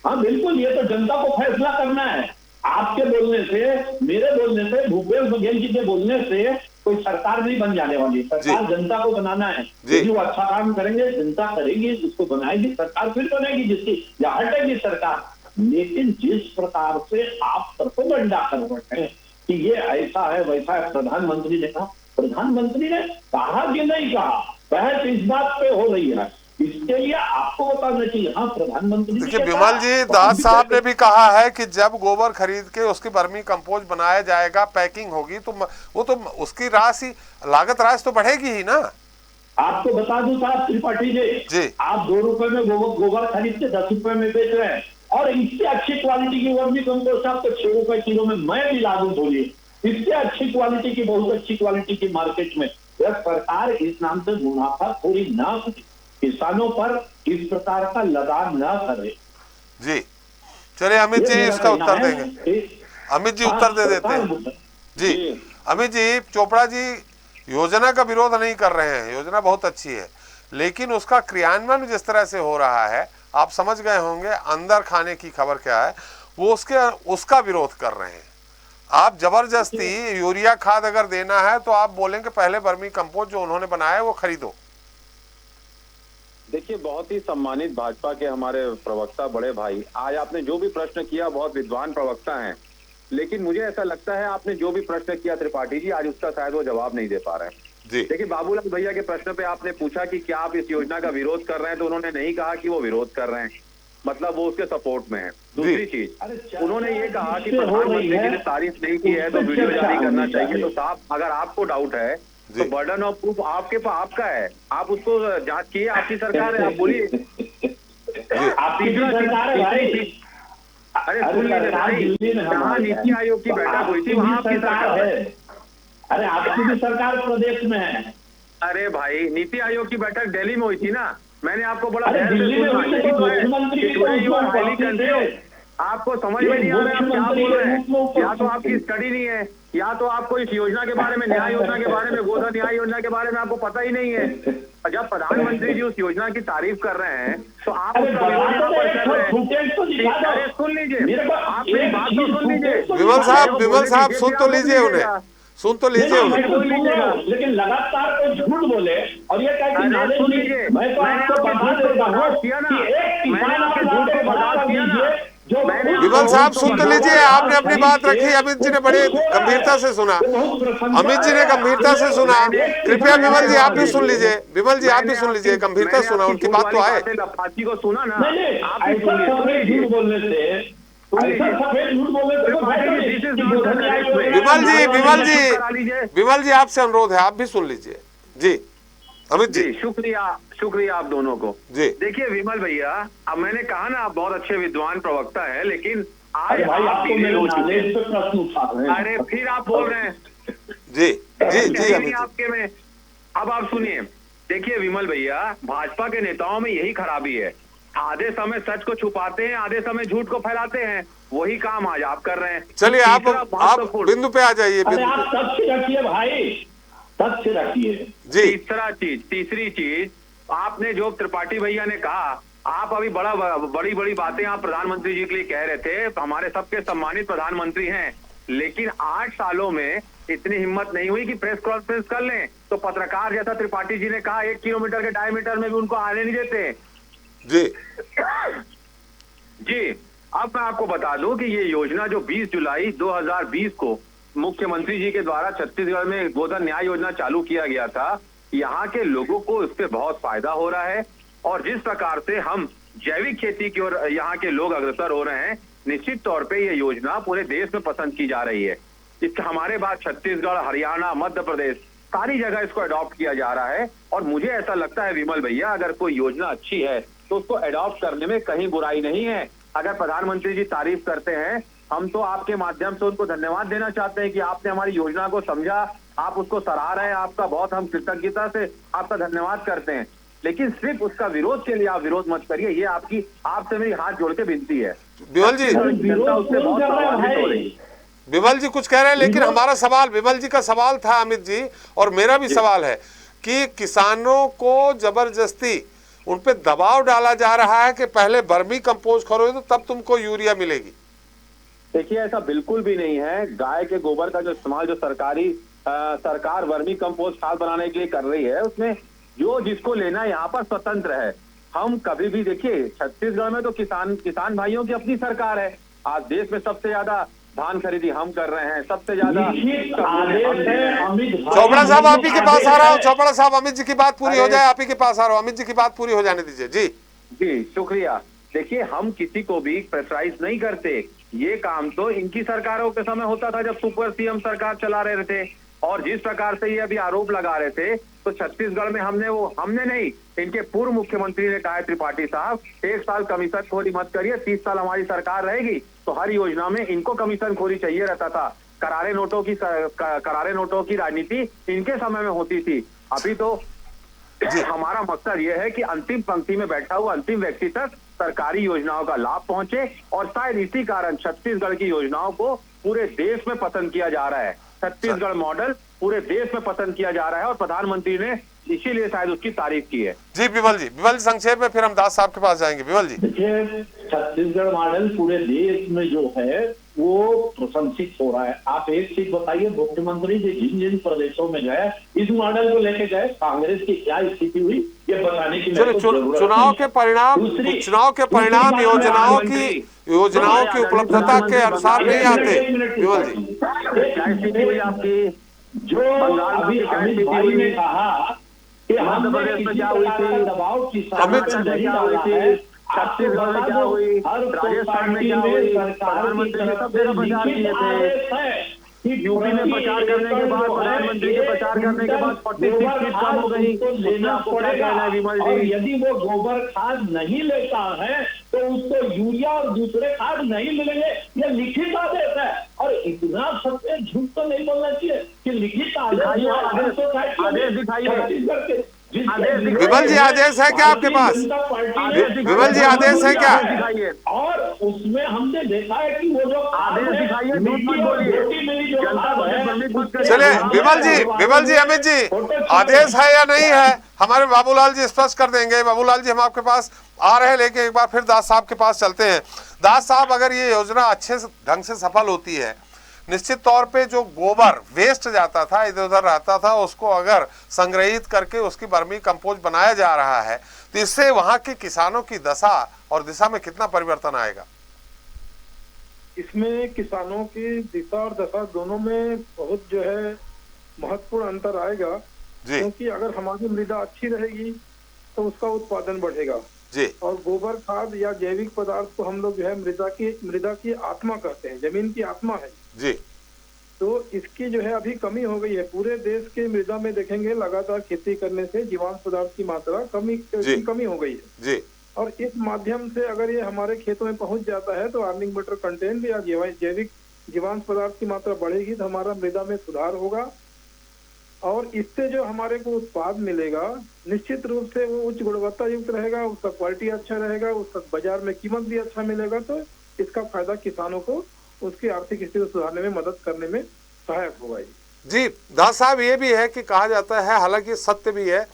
हाँ बिल्कुल, ये तो जनता को फैसला करना है। आपके बोलने से, मेरे बोलने से, भूपेश बघेल जी के बोलने से कोई सरकार नहीं बन जाने वाली। सरकार जनता को बनाना है, यदि वो अच्छा काम करेंगे जनता करेगी, उसको बनाएगी, सरकार फिर बनेगी जिसकी, या हटेगी सरकार। लेकिन जिस प्रकार से आप प्रोपेगेंडा कर रहे हैं कि ये ऐसा है वैसा है, प्रधानमंत्री ने कहा, प्रधानमंत्री ने कहा कि नहीं कहा, बहस इस बात पे हो रही है, इसके लिए आपको बताना चाहिए। हाँ, प्रधानमंत्री देखिए विमल जी, दास साहब ने भी कहा है कि जब गोबर खरीद के उसकी वर्मी कंपोस्ट बनाया जाएगा, पैकिंग होगी तो वो तो उसकी राशि, लागत राशि तो बढ़ेगी ही ना। आपको बता दूं साहब त्रिपाठी जी, आप 2 रुपए में गोबर खरीद के 10 रुपए में बेच रहे हैं, और इससे अच्छी क्वालिटी की वर्मी कंपोस्ट आपको 6 रुपए किलो में मैं भी लागू बोलिए, इससे अच्छी क्वालिटी की, बहुत अच्छी क्वालिटी की मार्केट में। जब सरकार इस नाम से मुनाफाखोरी ना करे, किसानों पर इस प्रकार का लगान ना करे। जी चलिए अमित जी इसका उत्तर देंगे। अमित जी उत्तर दे देते हैं। जी अमित जी, चोपड़ा जी योजना का विरोध नहीं कर रहे हैं, योजना बहुत अच्छी है, लेकिन उसका क्रियान्वयन जिस तरह से हो रहा है आप समझ गए होंगे, अंदर खाने की खबर क्या है, वो उसका विरोध कर रहे हैं। आप जबरदस्ती यूरिया खाद अगर देना है तो आप बोलेंगे पहले वर्मी कंपोस्ट जो उन्होंने बनाया है वो खरीदो। देखिए, बहुत ही सम्मानित भाजपा के हमारे प्रवक्ता बड़े भाई, आज आपने जो भी प्रश्न किया, बहुत विद्वान प्रवक्ता हैं, लेकिन मुझे ऐसा लगता है आपने जो भी प्रश्न किया त्रिपाठी जी, आज उसका शायद वो जवाब नहीं दे पा रहे हैं। देखिए, बाबूलाल भैया के प्रश्न पे आपने पूछा कि क्या आप इस योजना का विरोध कर रहे हैं, तो उन्होंने नहीं कहा कि वो विरोध कर रहे हैं, मतलब वो उसके सपोर्ट में है। दूसरी चीज, उन्होंने ये कहा कि प्रधानमंत्री जी ने तारीफ नहीं की है तो वीडियो जारी करना चाहिए। तो साहब, अगर आपको डाउट है तो बर्डन ऑफ प्रूफ आपका है, आप उसको जांच किए, आपकी सरकार है, आप बोलिए। अरे सुन लीजिए भाई, जहाँ नीति आयोग की बैठक हुई थी वहाँ आपकी सरकार है। अरे आपकी भी सरकार प्रदेश में है। अरे भाई, नीति आयोग की बैठक दिल्ली में हुई थी ना, मैंने आपको बड़ा आपको समझ में नहीं आ रहा है, आप क्या बोल रहे हैं। या तो आपकी स्टडी नहीं है, या तो आपको इस योजना के बारे में, न्याय योजना के बारे में, गोधन न्याय योजना के बारे में आपको पता ही नहीं है। और जब प्रधानमंत्री जी उस योजना की तारीफ कर रहे हैं तो आप उसका विरोध यहाँ पर कर रहे हैं। अरे सुन लीजिए, आप मेरी बात तो सुन लीजिए। विमल साहब सुन तो लीजिए उन्हें, सुन तो लीजिए उन्हें। लेकिन लगातार कोई झूठ बोले और ये कहे कि नॉलेज नहीं, मैं तो आपको बता देता हूँ कि एक किसान आपके झूठ को बता दीजिए। विमल साहब सुन तो लीजिए, आपने अपनी बात रखी, अमित जी ने बड़ी गंभीरता से सुना, अमित जी ने गंभीरता से सुना। कृपया विमल जी आप भी सुन लीजिए, विमल जी आप भी सुन लीजिए, गंभीरता से सुना, उनकी बात तो आए। को सुना ना, आप भी झूठ बोलने से, विमल जी आपसे अनुरोध है, आप भी सुन लीजिए। जी अमित जी, शुक्रिया आप दोनों को। जी देखिए विमल भैया, अब मैंने कहा ना आप बहुत अच्छे विद्वान प्रवक्ता है, लेकिन आज भाई आप आपको पीले मेरे हो चुके नॉलेज हैं। पे प्रश्न उठा रहे हैं। अरे फिर आप बोल रहे हैं जी जी जी नहीं अमित जी। आपके में। अब आप सुनिए, देखिए विमल भैया, भाजपा के नेताओं में यही खराबी है, आधे समय सच को छुपाते हैं, आधे समय झूठ को फैलाते हैं। वही काम आज आप कर रहे हैं। चलिए आप तीसरा महत्वपूर्ण- बिंदु पे आ जाइए, अरे बिंदु आप पे। तथ्य रखिए भाई, तथ्य रखिए। जी तीसरी चीज आपने जो त्रिपाठी भैया ने कहा, आप अभी बड़ी बड़ी बातें आप प्रधानमंत्री जी के लिए कह रहे थे, हमारे सबके सम्मानित प्रधानमंत्री हैं, लेकिन 8 सालों में इतनी हिम्मत नहीं हुई कि प्रेस कॉन्फ्रेंस कर लें। तो पत्रकार जैसा त्रिपाठी जी ने कहा 1 किलोमीटर के डायमीटर में भी उनको आने नहीं देते। जी जी, अब मैं आपको बता दूं कि ये योजना जो 20 जुलाई 2020 को मुख्यमंत्री जी के द्वारा छत्तीसगढ़ में गोधन न्याय योजना चालू किया गया था, यहाँ के लोगों को इससे बहुत फायदा हो रहा है। और जिस प्रकार से हम जैविक खेती की ओर यहाँ के लोग अग्रसर हो रहे हैं, निश्चित तौर पे ये योजना पूरे देश में पसंद की जा रही है। इसके हमारे बाद छत्तीसगढ़, हरियाणा, मध्य प्रदेश, सारी जगह इसको अडॉप्ट किया जा रहा है। और मुझे ऐसा लगता है विमल भैया, अगर कोई योजना अच्छी है तो उसको अडॉप्ट करने में कहीं बुराई नहीं है। अगर प्रधानमंत्री जी तारीफ करते हैं, हम तो आपके माध्यम से उनको धन्यवाद देना चाहते हैं कि आपने हमारी योजना को समझा, आप उसको सराह रहे हैं, आपका बहुत हम कृतज्ञता से आपका धन्यवाद करते हैं। लेकिन सिर्फ उसका विरोध के लिए आप विरोध मत करिए, ये आपसे मेरी हाथ जोड़ के विनती है। विमल जी, जनता उससे बहुत प्रभावित हो रही है। विमल जी कुछ कह रहे हैं, लेकिन हमारा सवाल, विमल जी का सवाल था अमित जी, और मेरा भी सवाल है कि किसानों को जबरदस्ती उन पे दबाव डाला जा रहा है कि पहले वर्मी कंपोस्ट करो तो तब तुमको यूरिया मिलेगी। देखिए, ऐसा बिल्कुल भी नहीं है। गाय के गोबर का जो इस्तेमाल जो सरकार वर्मी कंपोस्ट खाद बनाने के लिए कर रही है, उसमें जो जिसको लेना है यहाँ पर स्वतंत्र है। हम कभी भी देखिए, छत्तीसगढ़ में तो किसान भाइयों की अपनी सरकार है। आज देश में सबसे ज्यादा धान खरीदी हम कर रहे हैं, सबसे ज्यादा। चोपड़ा साहब आप ही के पास आ रहा हूँ, चोपड़ा साहब अमित जी की बात पूरी हो जाए, आप ही के पास आ रहा हूँ, अमित जी की बात पूरी हो जाने दीजिए। जी जी, शुक्रिया। देखिए, हम किसी को भी प्रेशराइज नहीं करते। ये काम तो इनकी सरकारों के समय होता था जब सुपर सीएम सरकार चला रहे थे। और जिस प्रकार से ये अभी आरोप लगा रहे थे, तो छत्तीसगढ़ में हमने नहीं, इनके पूर्व मुख्यमंत्री ने कहा है, त्रिपाठी साहब, 1 साल कमीशन खोरी मत करिए, 30 साल हमारी सरकार रहेगी तो हर योजना में इनको कमीशन खोरी चाहिए रहता था। करारे नोटों की राजनीति इनके समय में होती थी। अभी तो हमारा मकसद यह है कि अंतिम पंक्ति में बैठा हुआ अंतिम व्यक्ति तक सरकारी योजनाओं का लाभ पहुंचे। और शायद इसी कारण छत्तीसगढ़ की योजनाओं को पूरे देश में पसंद किया जा रहा है। छत्तीसगढ़ मॉडल पूरे देश में पसंद किया जा रहा है और प्रधानमंत्री ने इसीलिए शायद उसकी तारीफ की है। जी विमल जी संक्षेप में, फिर हम दास साहब के पास जाएंगे। विमल जी, देखिए, छत्तीसगढ़ मॉडल पूरे देश में जो है वो प्रशंसित हो रहा है। आप एक चीज बताइए, मुख्यमंत्री जी जिन जिन प्रदेशों में गए, इस मॉडल को लेके गए, कांग्रेस की क्या स्थिति हुई ये बताने की चुनाव के परिणाम योजनाओं की उपलब्धता के अनुसार नहीं आते। विमल जी, क्या स्थिति हुई आपकी? जो अभी अमित भाई ने कहा कि हमने किसी प्रकार का दबाव किसानों पर नहीं डाला है, छत्तीसगढ़ में क्या हुई, राजस्थान में क्या हुई, प्रधानमंत्री ने सब जगह प्रचार किए थे। यूपी में प्रचार करने के बाद, प्रधानमंत्री के प्रचार करने के बाद 46 सीट कम हो गई। लेना पड़ेगा। और यदि वो गोबर खाद नहीं लेता है तो उसको यूरिया और दूसरे खाद नहीं मिलेंगे। ये लिखित आदेश है। और इतना सत्य झूठ तो नहीं बोलना चाहिए कि लिखित आदेश दिखाइए। विमल जी, आदेश है क्या आपके पास? विमल जी, आदेश है क्या? और उसमें हमने देखा है कि वो जो आदेश दिखाइए, चलिए विमल जी अमित जी, आदेश है या नहीं है, हमारे बाबूलाल जी स्पष्ट कर देंगे। बाबूलाल जी, हम आपके पास आ रहे हैं, लेकिन एक बार फिर दास साहब के पास चलते हैं। दास साहब, अगर ये योजना अच्छे ढंग से सफल होती है, निश्चित तौर पे जो गोबर वेस्ट जाता था, इधर उधर रहता था, उसको अगर संग्रहित करके उसकी वर्मी कंपोस्ट बनाया जा रहा है, तो इससे वहां के किसानों की दशा और दिशा में कितना परिवर्तन आएगा? इसमें किसानों की दिशा और दशा दोनों में बहुत जो है महत्वपूर्ण अंतर आएगा। क्योंकि अगर हमारी मृदा अच्छी रहेगी तो उसका उत्पादन बढ़ेगा जी। और गोबर खाद या जैविक पदार्थ को हम लोग जो है मृदा की आत्मा कहते हैं, जमीन की आत्मा है जी। तो इसकी जो है अभी कमी हो गई है। पूरे देश के मृदा में देखेंगे, लगातार खेती करने से जीवांश पदार्थ की मात्रा कमी हो गई है जी। और इस माध्यम से अगर ये हमारे खेतों में पहुंच जाता है तो अर्निंग मैटर कंटेंट या जैविक जीवांश पदार्थ की मात्रा बढ़ेगी तो हमारा मृदा में सुधार होगा और इससे जो हमारे को उत्पाद मिलेगा निश्चित रूप से वो उच्च गुणवत्ता युक्त रहेगा, उसका क्वालिटी अच्छा रहेगा, उसका बाजार में कीमत भी अच्छा मिलेगा, तो इसका फायदा किसानों को उसकी आर्थिक स्थिति को सुधारने में मदद करने में सहायक होगा। जी दास साहब, ये भी है कि कहा जाता है, हालांकि सत्य भी है,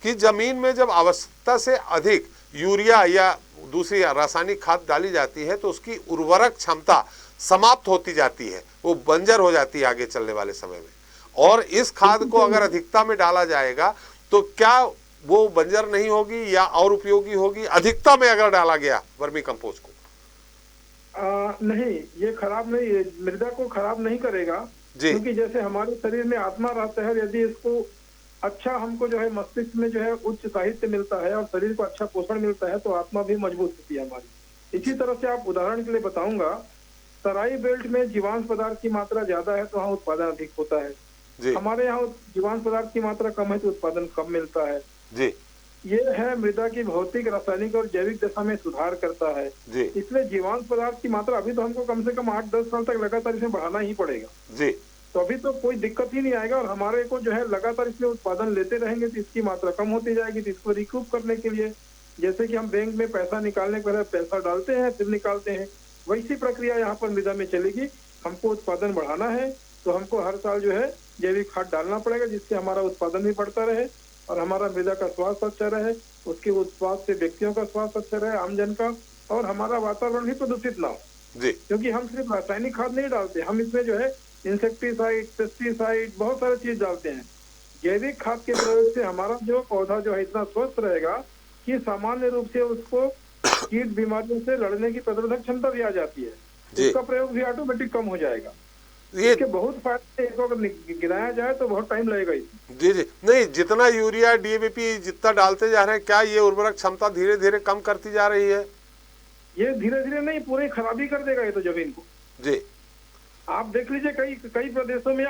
कि जमीन में जब आवश्यकता से अधिक यूरिया या दूसरी रासायनिक खाद डाली जाती है तो उसकी उर्वरक क्षमता समाप्त होती जाती है, वो बंजर हो जाती है आगे चलने वाले समय में। और इस खाद को अगर अधिकता में डाला जाएगा तो क्या वो बंजर नहीं होगी या और उपयोगी होगी अधिकता में अगर डाला गया वर्मी कंपोस्ट को? नहीं, ये खराब नहीं, मृदा को खराब नहीं करेगा, क्योंकि जैसे हमारे शरीर में आत्मा रहता है, यदि इसको अच्छा हमको जो है मस्तिष्क में जो है उच्च साहित्य मिलता है और शरीर को अच्छा पोषण मिलता है तो आत्मा भी मजबूत होती है हमारी। इसी तरह से आप उदाहरण के लिए बताऊंगा, तराई बेल्ट में जीवांश पदार्थ की मात्रा ज्यादा है तो वहाँ उत्पादन अधिक होता है, हमारे यहाँ जीवांश पदार्थ की मात्रा कम है तो उत्पादन कम मिलता है। जी, ये है मृदा की भौतिक, रासायनिक और जैविक दशा में सुधार करता है। इसलिए जीवांश पदार्थ की मात्रा अभी तो हमको कम से कम 8-10 साल तक लगातार इसमें बढ़ाना ही पड़ेगा। जी, तो अभी तो कोई दिक्कत ही नहीं आएगा और हमारे को जो है लगातार इसमें उत्पादन लेते रहेंगे तो इसकी मात्रा कम होती जाएगी। तो इसको रिकूप करने के लिए जैसे कि हम बैंक में पैसा निकालने के पहले पैसा डालते हैं फिर निकालते हैं, वैसी प्रक्रिया यहाँ पर मृदा में चलेगी। हमको उत्पादन बढ़ाना है तो हमको हर साल जो है जैविक खाद डालना पड़ेगा, जिससे हमारा उत्पादन भी बढ़ता रहे और हमारा मृदा का स्वास्थ्य अच्छा रहे, उसके उत्पाद से व्यक्तियों का स्वास्थ्य अच्छा रहे, आमजन का, और हमारा वातावरण भी प्रदूषित ना हो। क्योंकि हम सिर्फ रासायनिक खाद नहीं डालते, हम इसमें जो है इंसेक्टिसाइड, पेस्टिसाइड, बहुत सारे चीज डालते हैं। जैविक खाद के प्रयोग से हमारा जो पौधा जो है इतना स्वस्थ रहेगा कि सामान्य रूप से उसको कीट बीमारियों से लड़ने की प्रतिरोधक क्षमता भी आ जाती है, उसका प्रयोग भी ऑटोमेटिक कम हो जाएगा। ये बहुत फायदे, इसको अगर गिराया जाए तो बहुत टाइम लगेगा। जी जी, नहीं, जितना यूरिया डीएपी जितना डालते जा रहे हैं, क्या ये उर्वरक क्षमता धीरे धीरे कम करती जा रही है? ये धीरे धीरे नहीं, पूरी खराबी कर देगा ये तो जमीन को। जी, आप देख लीजिए कई प्रदेशों में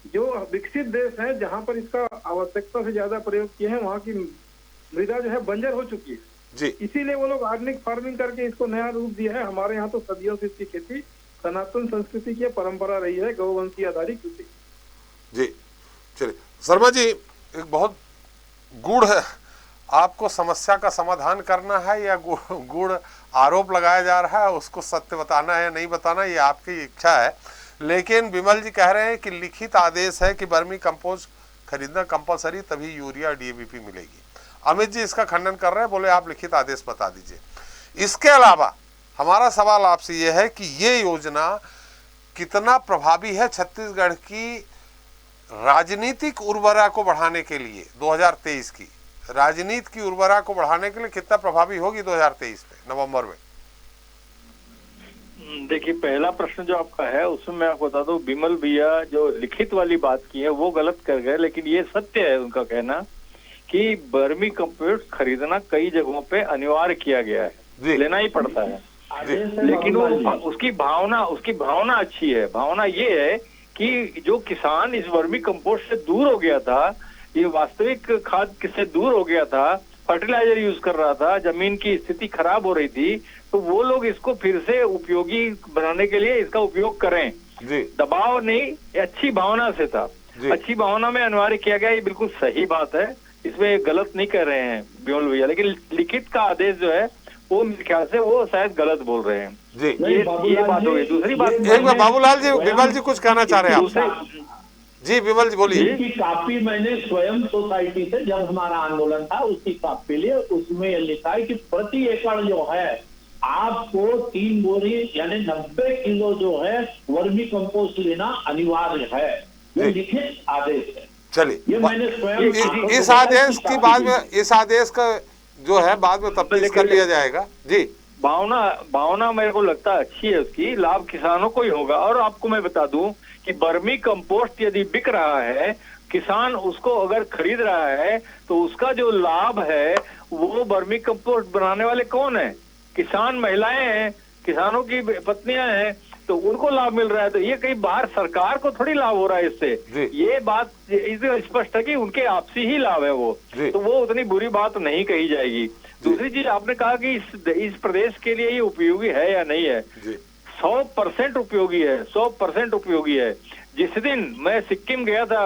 जो विकसित देश हैं जहाँ पर इसका आवश्यकता से ज्यादा प्रयोग किए हैं, वहाँ की मृदा जो है बंजर हो चुकी है। जी, इसीलिए वो लोग ऑर्गेनिक फार्मिंग करके इसको नया रूप दिया है। हमारे यहाँ तो सदियों से इसकी खेती सनातन संस्कृति की परंपरा रही है, गौवंशी आधारित कृषि। जी, चलिए शर्मा जी, एक बहुत गूढ़ है, आपको समस्या का समाधान करना है या गूढ़ आरोप लगाया जा रहा है उसको सत्य बताना है या नहीं बताना, ये आपकी इच्छा है। लेकिन विमल जी कह रहे हैं कि लिखित आदेश है कि वर्मी कंपोस्ट खरीदना कंपलसरी, तभी यूरिया डीएपी मिलेगी। अमित जी इसका खंडन कर रहे हैं, बोले आप लिखित आदेश बता दीजिए। इसके अलावा हमारा सवाल आपसे यह है कि ये योजना कितना प्रभावी है छत्तीसगढ़ की राजनीतिक उर्वरा को बढ़ाने के लिए, 2023 की राजनीति की उर्वरा को बढ़ाने के लिए कितना प्रभावी होगी 2023 में नवंबर में? देखिए, पहला प्रश्न जो आपका है उसमें मैं आपको बता दूं, विमल भैया जो लिखित वाली बात की है वो गलत कर गए, लेकिन ये सत्य है उनका कहना कि वर्मी कंपोस्ट खरीदना कई जगहों पे अनिवार्य किया गया है, लेना ही पड़ता है। लेकिन वो उसकी भावना अच्छी है। भावना ये है कि जो किसान इस वर्मी कंपोस्ट से दूर हो गया था, ये वास्तविक खाद से दूर हो गया था, फर्टिलाइजर यूज कर रहा था, जमीन की स्थिति खराब हो रही थी, तो वो लोग इसको फिर से उपयोगी बनाने के लिए इसका उपयोग करें। दबाव नहीं, अच्छी भावना से था, अच्छी भावना में अनिवार्य किया गया, ये बिल्कुल सही बात है, इसमें गलत नहीं कर रहे हैं विमल भैया। लेकिन लिखित का आदेश जो है वो मेरे ख्याल से वो शायद गलत बोल रहे हैं। जी, ये बात हो गई। दूसरी बात, एक बार बाबूलाल जी, विमल जी कुछ कहना चाह रहे हैं आप? जी विमल जी बोलिए। इसकी कापी मैंने स्वयं सोसाइटी से, जब हमारा आंदोलन था उसकी कापी लिए, उसमें लिखा है कि प्रति एकड़ जो है आपको 3 बोरी यानी 90 किलो जो है वर्मी कंपोस्ट लेना अनिवार्य है। ये लिखित आदेश है। चलिए, ये मैंने स्वयं इस आदेश की बाद में, इस आदेश का जो है बाद में तफ्तीश कर लिया जाएगा। जी, भावना मेरे को लगता है अच्छी है, उसकी लाभ किसानों को ही होगा। और आपको मैं बता दूं कि वर्मी कंपोस्ट यदि बिक रहा है, किसान उसको अगर खरीद रहा है, तो उसका जो लाभ है वो वर्मी कंपोस्ट बनाने वाले कौन है? किसान महिलाएं हैं, किसानों की पत्नियां हैं, तो उनको लाभ मिल रहा है, तो ये कहीं बाहर सरकार को थोड़ी लाभ हो रहा है इससे। ये बात इससे स्पष्ट है कि उनके आपसी ही लाभ है वो, तो वो उतनी बुरी बात नहीं कही जाएगी। दूसरी चीज आपने कहा कि इस प्रदेश के लिए ये उपयोगी है या नहीं है, 100% उपयोगी है, 100% उपयोगी है। जिस दिन मैं सिक्किम गया था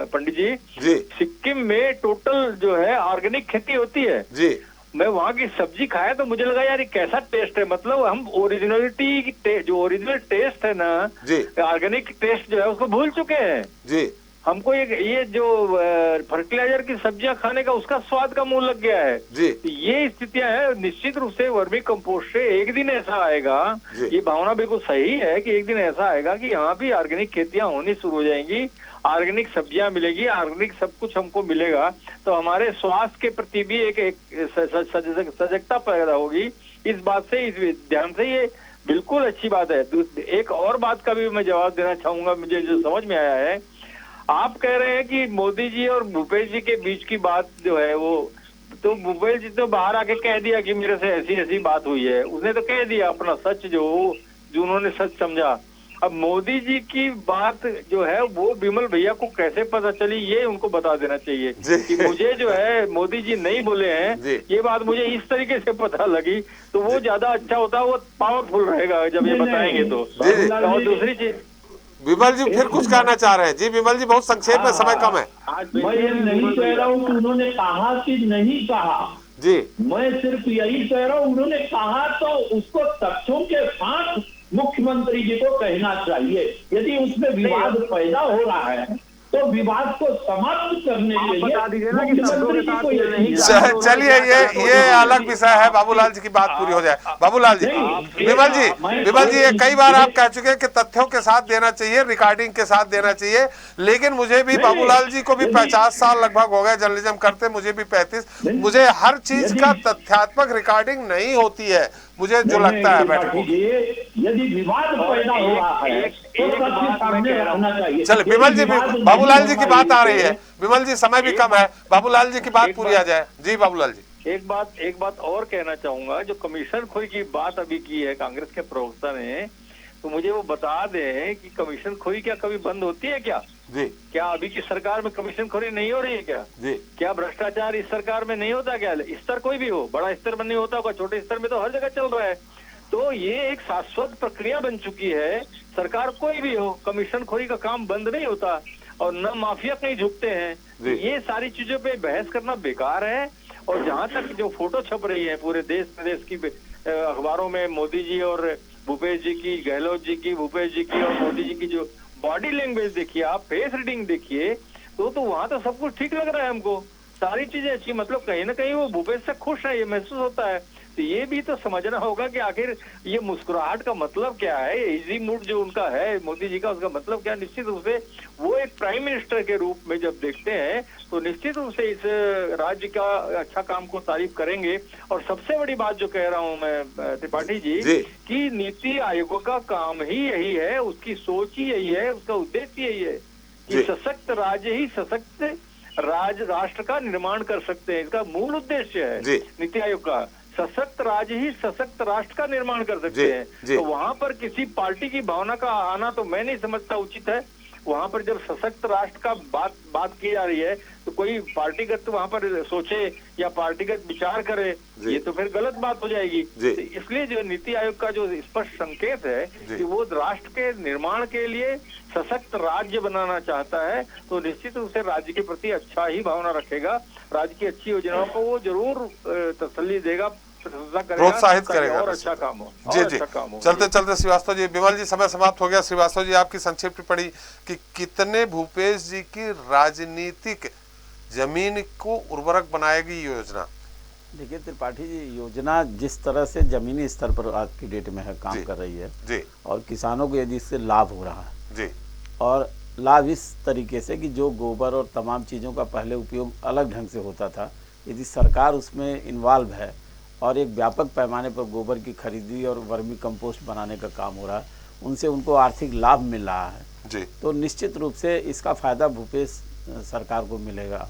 पंडित जी, सिक्किम में टोटल जो है ऑर्गेनिक खेती होती है जी। मैं वहाँ की सब्जी खाया तो मुझे लगा यार ये कैसा टेस्ट है, मतलब हम ओरिजिनलिटी जो ओरिजिनल टेस्ट है ना, ऑर्गेनिक टेस्ट जो है उसको भूल चुके हैं जी। हमको ये जो फर्टिलाइजर की सब्जियां खाने का उसका स्वाद का मुंह लग गया है जी। ये स्थितियां हैं। निश्चित रूप से वर्मी कंपोस्ट से एक दिन ऐसा आएगा, ये भावना बिल्कुल सही है कि एक दिन ऐसा आएगा कि यहाँ भी ऑर्गेनिक खेतियां होनी शुरू हो जाएंगी, ऑर्गेनिक सब्जियां मिलेगी, ऑर्गेनिक सब कुछ हमको मिलेगा, तो हमारे स्वास्थ्य के प्रति भी एक सजगता पैदा होगी। इस बात से, इस ध्यान से ये बिल्कुल अच्छी बात है। एक और बात का भी मैं जवाब देना चाहूंगा, मुझे जो समझ में आया है, आप कह रहे हैं कि मोदी जी और भूपेश जी के बीच की बात जो है वो, तो भूपेश जी तो बाहर आके कह दिया कि मेरे से ऐसी ऐसी बात हुई है, उसने तो कह दिया अपना सच जो उन्होंने सच समझा। अब मोदी जी की बात जो है वो विमल भैया को कैसे पता चली, ये उनको बता देना चाहिए कि मुझे जो है मोदी जी नहीं बोले हैं, ये बात मुझे इस तरीके से पता लगी, तो वो ज्यादा अच्छा होता, वो पावरफुल रहेगा जब ये बताएंगे तो। और दूसरी चीज, विमल जी फिर कुछ कहना चाह रहे हैं जी? विमल जी बहुत संक्षेप में, समय कम है। मैं ये नहीं कह रहा हूँ कि उन्होंने कहा कि नहीं कहा जी, मैं सिर्फ यही कह रहा हूँ उन्होंने कहा तो उसको तथ्यों के साथ मुख्यमंत्री जी को कहना चाहिए। यदि उसमें विवाद पैदा हो रहा है तो विवाद को समाप्त करने के लिए मुख्यमंत्री जी को चलिए ये अलग विषय है। बाबूलाल जी की बात पूरी हो जाए। बाबूलाल जी, विमल जी ये कई बार आप कह चुके हैं कि तथ्यों के साथ देना चाहिए, रिकॉर्डिंग के साथ देना चाहिए, लेकिन मुझे भी, बाबूलाल जी को भी 50 साल लगभग हो गए जर्नलिज्म करते, मुझे भी 35, मुझे हर चीज का तथ्यात्मक रिकॉर्डिंग नहीं होती है, मुझे जो लगता है। यदि विवाद पैदा हो रहा है तो सबके सामने रखना चाहिए। चल विमल जी, बाबूलाल जी की बात आ रही है, विमल जी समय भी कम है, बाबूलाल जी की बात पूरी आ जाए जी। बाबूलाल जी, एक बात और कहना चाहूंगा, जो कमीशन खोरी की बात अभी की है कांग्रेस के प्रवक्ता ने, तो मुझे वो बता दें कि कमीशन खोरी क्या कभी बंद होती है क्या जी? क्या अभी की सरकार में कमीशन खोरी नहीं हो रही है क्या जी? क्या भ्रष्टाचार इस सरकार में नहीं होता क्या? स्तर कोई भी हो, बड़ा स्तर में नहीं होता होगा, छोटे स्तर में तो हर जगह चल रहा है। तो ये एक शाश्वत प्रक्रिया बन चुकी है। सरकार कोई भी हो, कमीशन खोरी का काम बंद नहीं होता और न माफिया कहीं झुकते हैं। ये सारी चीजों पे बहस करना बेकार है। और जहां तक जो फोटो छप रही है पूरे देश प्रदेश की अखबारों में, मोदी जी और भूपेश जी की, गहलोत जी की, भूपेश जी की और मोदी जी की जो बॉडी लैंग्वेज देखिए, आप फेस रीडिंग देखिए, तो वहां तो सब कुछ ठीक लग रहा है हमको, सारी चीजें अच्छी, मतलब कहीं ना कहीं वो भूपेश से खुश है, ये महसूस होता है। तो ये भी तो समझना होगा कि आखिर ये मुस्कुराहट का मतलब क्या है, इजी मूड जो उनका है मोदी जी का, उसका मतलब क्या? निश्चित रूप से वो एक प्राइम मिनिस्टर के रूप में जब देखते हैं तो निश्चित रूप से इस राज्य का अच्छा काम को तारीफ करेंगे। और सबसे बड़ी बात जो कह रहा हूं मैं त्रिपाठी जी, कि नीति आयोग का काम ही यही है, उसकी सोच ही यही है, उसका उद्देश्य यही है कि सशक्त राज्य ही सशक्त राष्ट्र का निर्माण कर सकते हैं। इसका मूल उद्देश्य है नीति आयोग का, सशक्त राज्य ही सशक्त राष्ट्र का निर्माण कर सकते हैं। तो वहां पर किसी पार्टी की भावना का आना तो मैं नहीं समझता उचित है। वहां पर जब सशक्त राष्ट्र का बात की जा रही है तो कोई पार्टीगत वहां पर सोचे या पार्टीगत विचार करे, ये तो फिर गलत बात हो जाएगी। तो इसलिए जो नीति आयोग का जो स्पष्ट संकेत है कि वो राष्ट्र के निर्माण के लिए सशक्त राज्य बनाना चाहता है, तो निश्चित रूप से राज्य के प्रति अच्छा ही भावना रखेगा, राज्य की अच्छी योजनाओं को वो जरूर तसल्ली देगा, प्रोत्साहित करेगा और अच्छा काम हो। जी जी, चलते चलते श्रीवास्तव जी, विमल जी समय समाप्त हो गया। श्रीवास्तव जी आपकी संक्षिप्त टिप्पणी कि कितने भूपेश जी की राजनीतिक जमीन को उर्वरक बनाएगी योजना? देखिए त्रिपाठी जी, योजना जिस तरह से जमीनी स्तर पर आज की डेट में है काम कर रही है जी, और किसानों को यदि इससे लाभ हो रहा है जी, और लाभ इस तरीके से कि जो गोबर और तमाम चीज़ों का पहले उपयोग अलग ढंग से होता था, यदि सरकार उसमें इन्वॉल्व है और एक व्यापक पैमाने पर गोबर की खरीदी और वर्मी कंपोस्ट बनाने का काम हो रहा है, उनसे उनको आर्थिक लाभ मिल रहा है जी, तो निश्चित रूप से इसका फ़ायदा भूपेश सरकार को मिलेगा।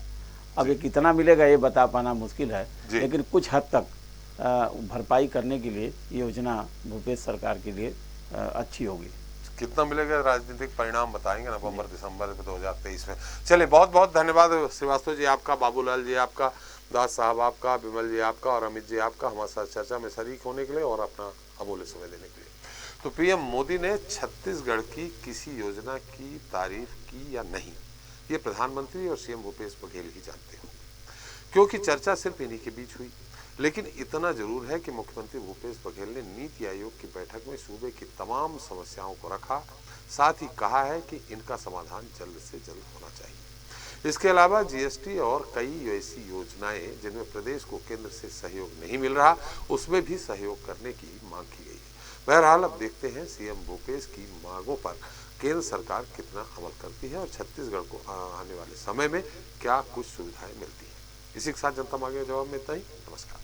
अब ये कितना मिलेगा ये बता पाना मुश्किल है, लेकिन कुछ हद तक भरपाई करने के लिए योजना भूपेश सरकार के लिए अच्छी होगी। कितना मिलेगा राजनीतिक परिणाम बताएंगे नवंबर दिसंबर 2023 में। चलिए, बहुत बहुत धन्यवाद श्रीवास्तव जी आपका, बाबूलाल जी आपका, दास साहब आपका, विमल जी आपका और अमित जी आपका हमारे साथ चर्चा में शरीक होने के लिए और अपना अमूल्य समय देने के लिए। तो पीएम मोदी ने छत्तीसगढ़ की किसी योजना की तारीफ की या नहीं, ये प्रधानमंत्री और सीएम भूपेश बघेल ही जानते हो, क्योंकि चर्चा सिर्फ इन्हीं के बीच हुई। लेकिन इतना जरूर है कि मुख्यमंत्री भूपेश बघेल ने नीति आयोग की बैठक में सूबे की तमाम समस्याओं को रखा, साथ ही कहा है कि इनका समाधान जल्द से जल्द होना चाहिए। इसके अलावा जीएसटी और कई ऐसी योजनाएं जिनमें प्रदेश को केंद्र से सहयोग नहीं मिल रहा, उसमें भी सहयोग करने की मांग की गई है। बहरहाल अब देखते हैं सीएम भूपेश की मांगों पर केंद्र सरकार कितना अमल करती है और छत्तीसगढ़ को आने वाले समय में क्या कुछ सुविधाएं मिलती हैं। इसी के साथ जनता मांगे जवाब में इतना ही। नमस्कार।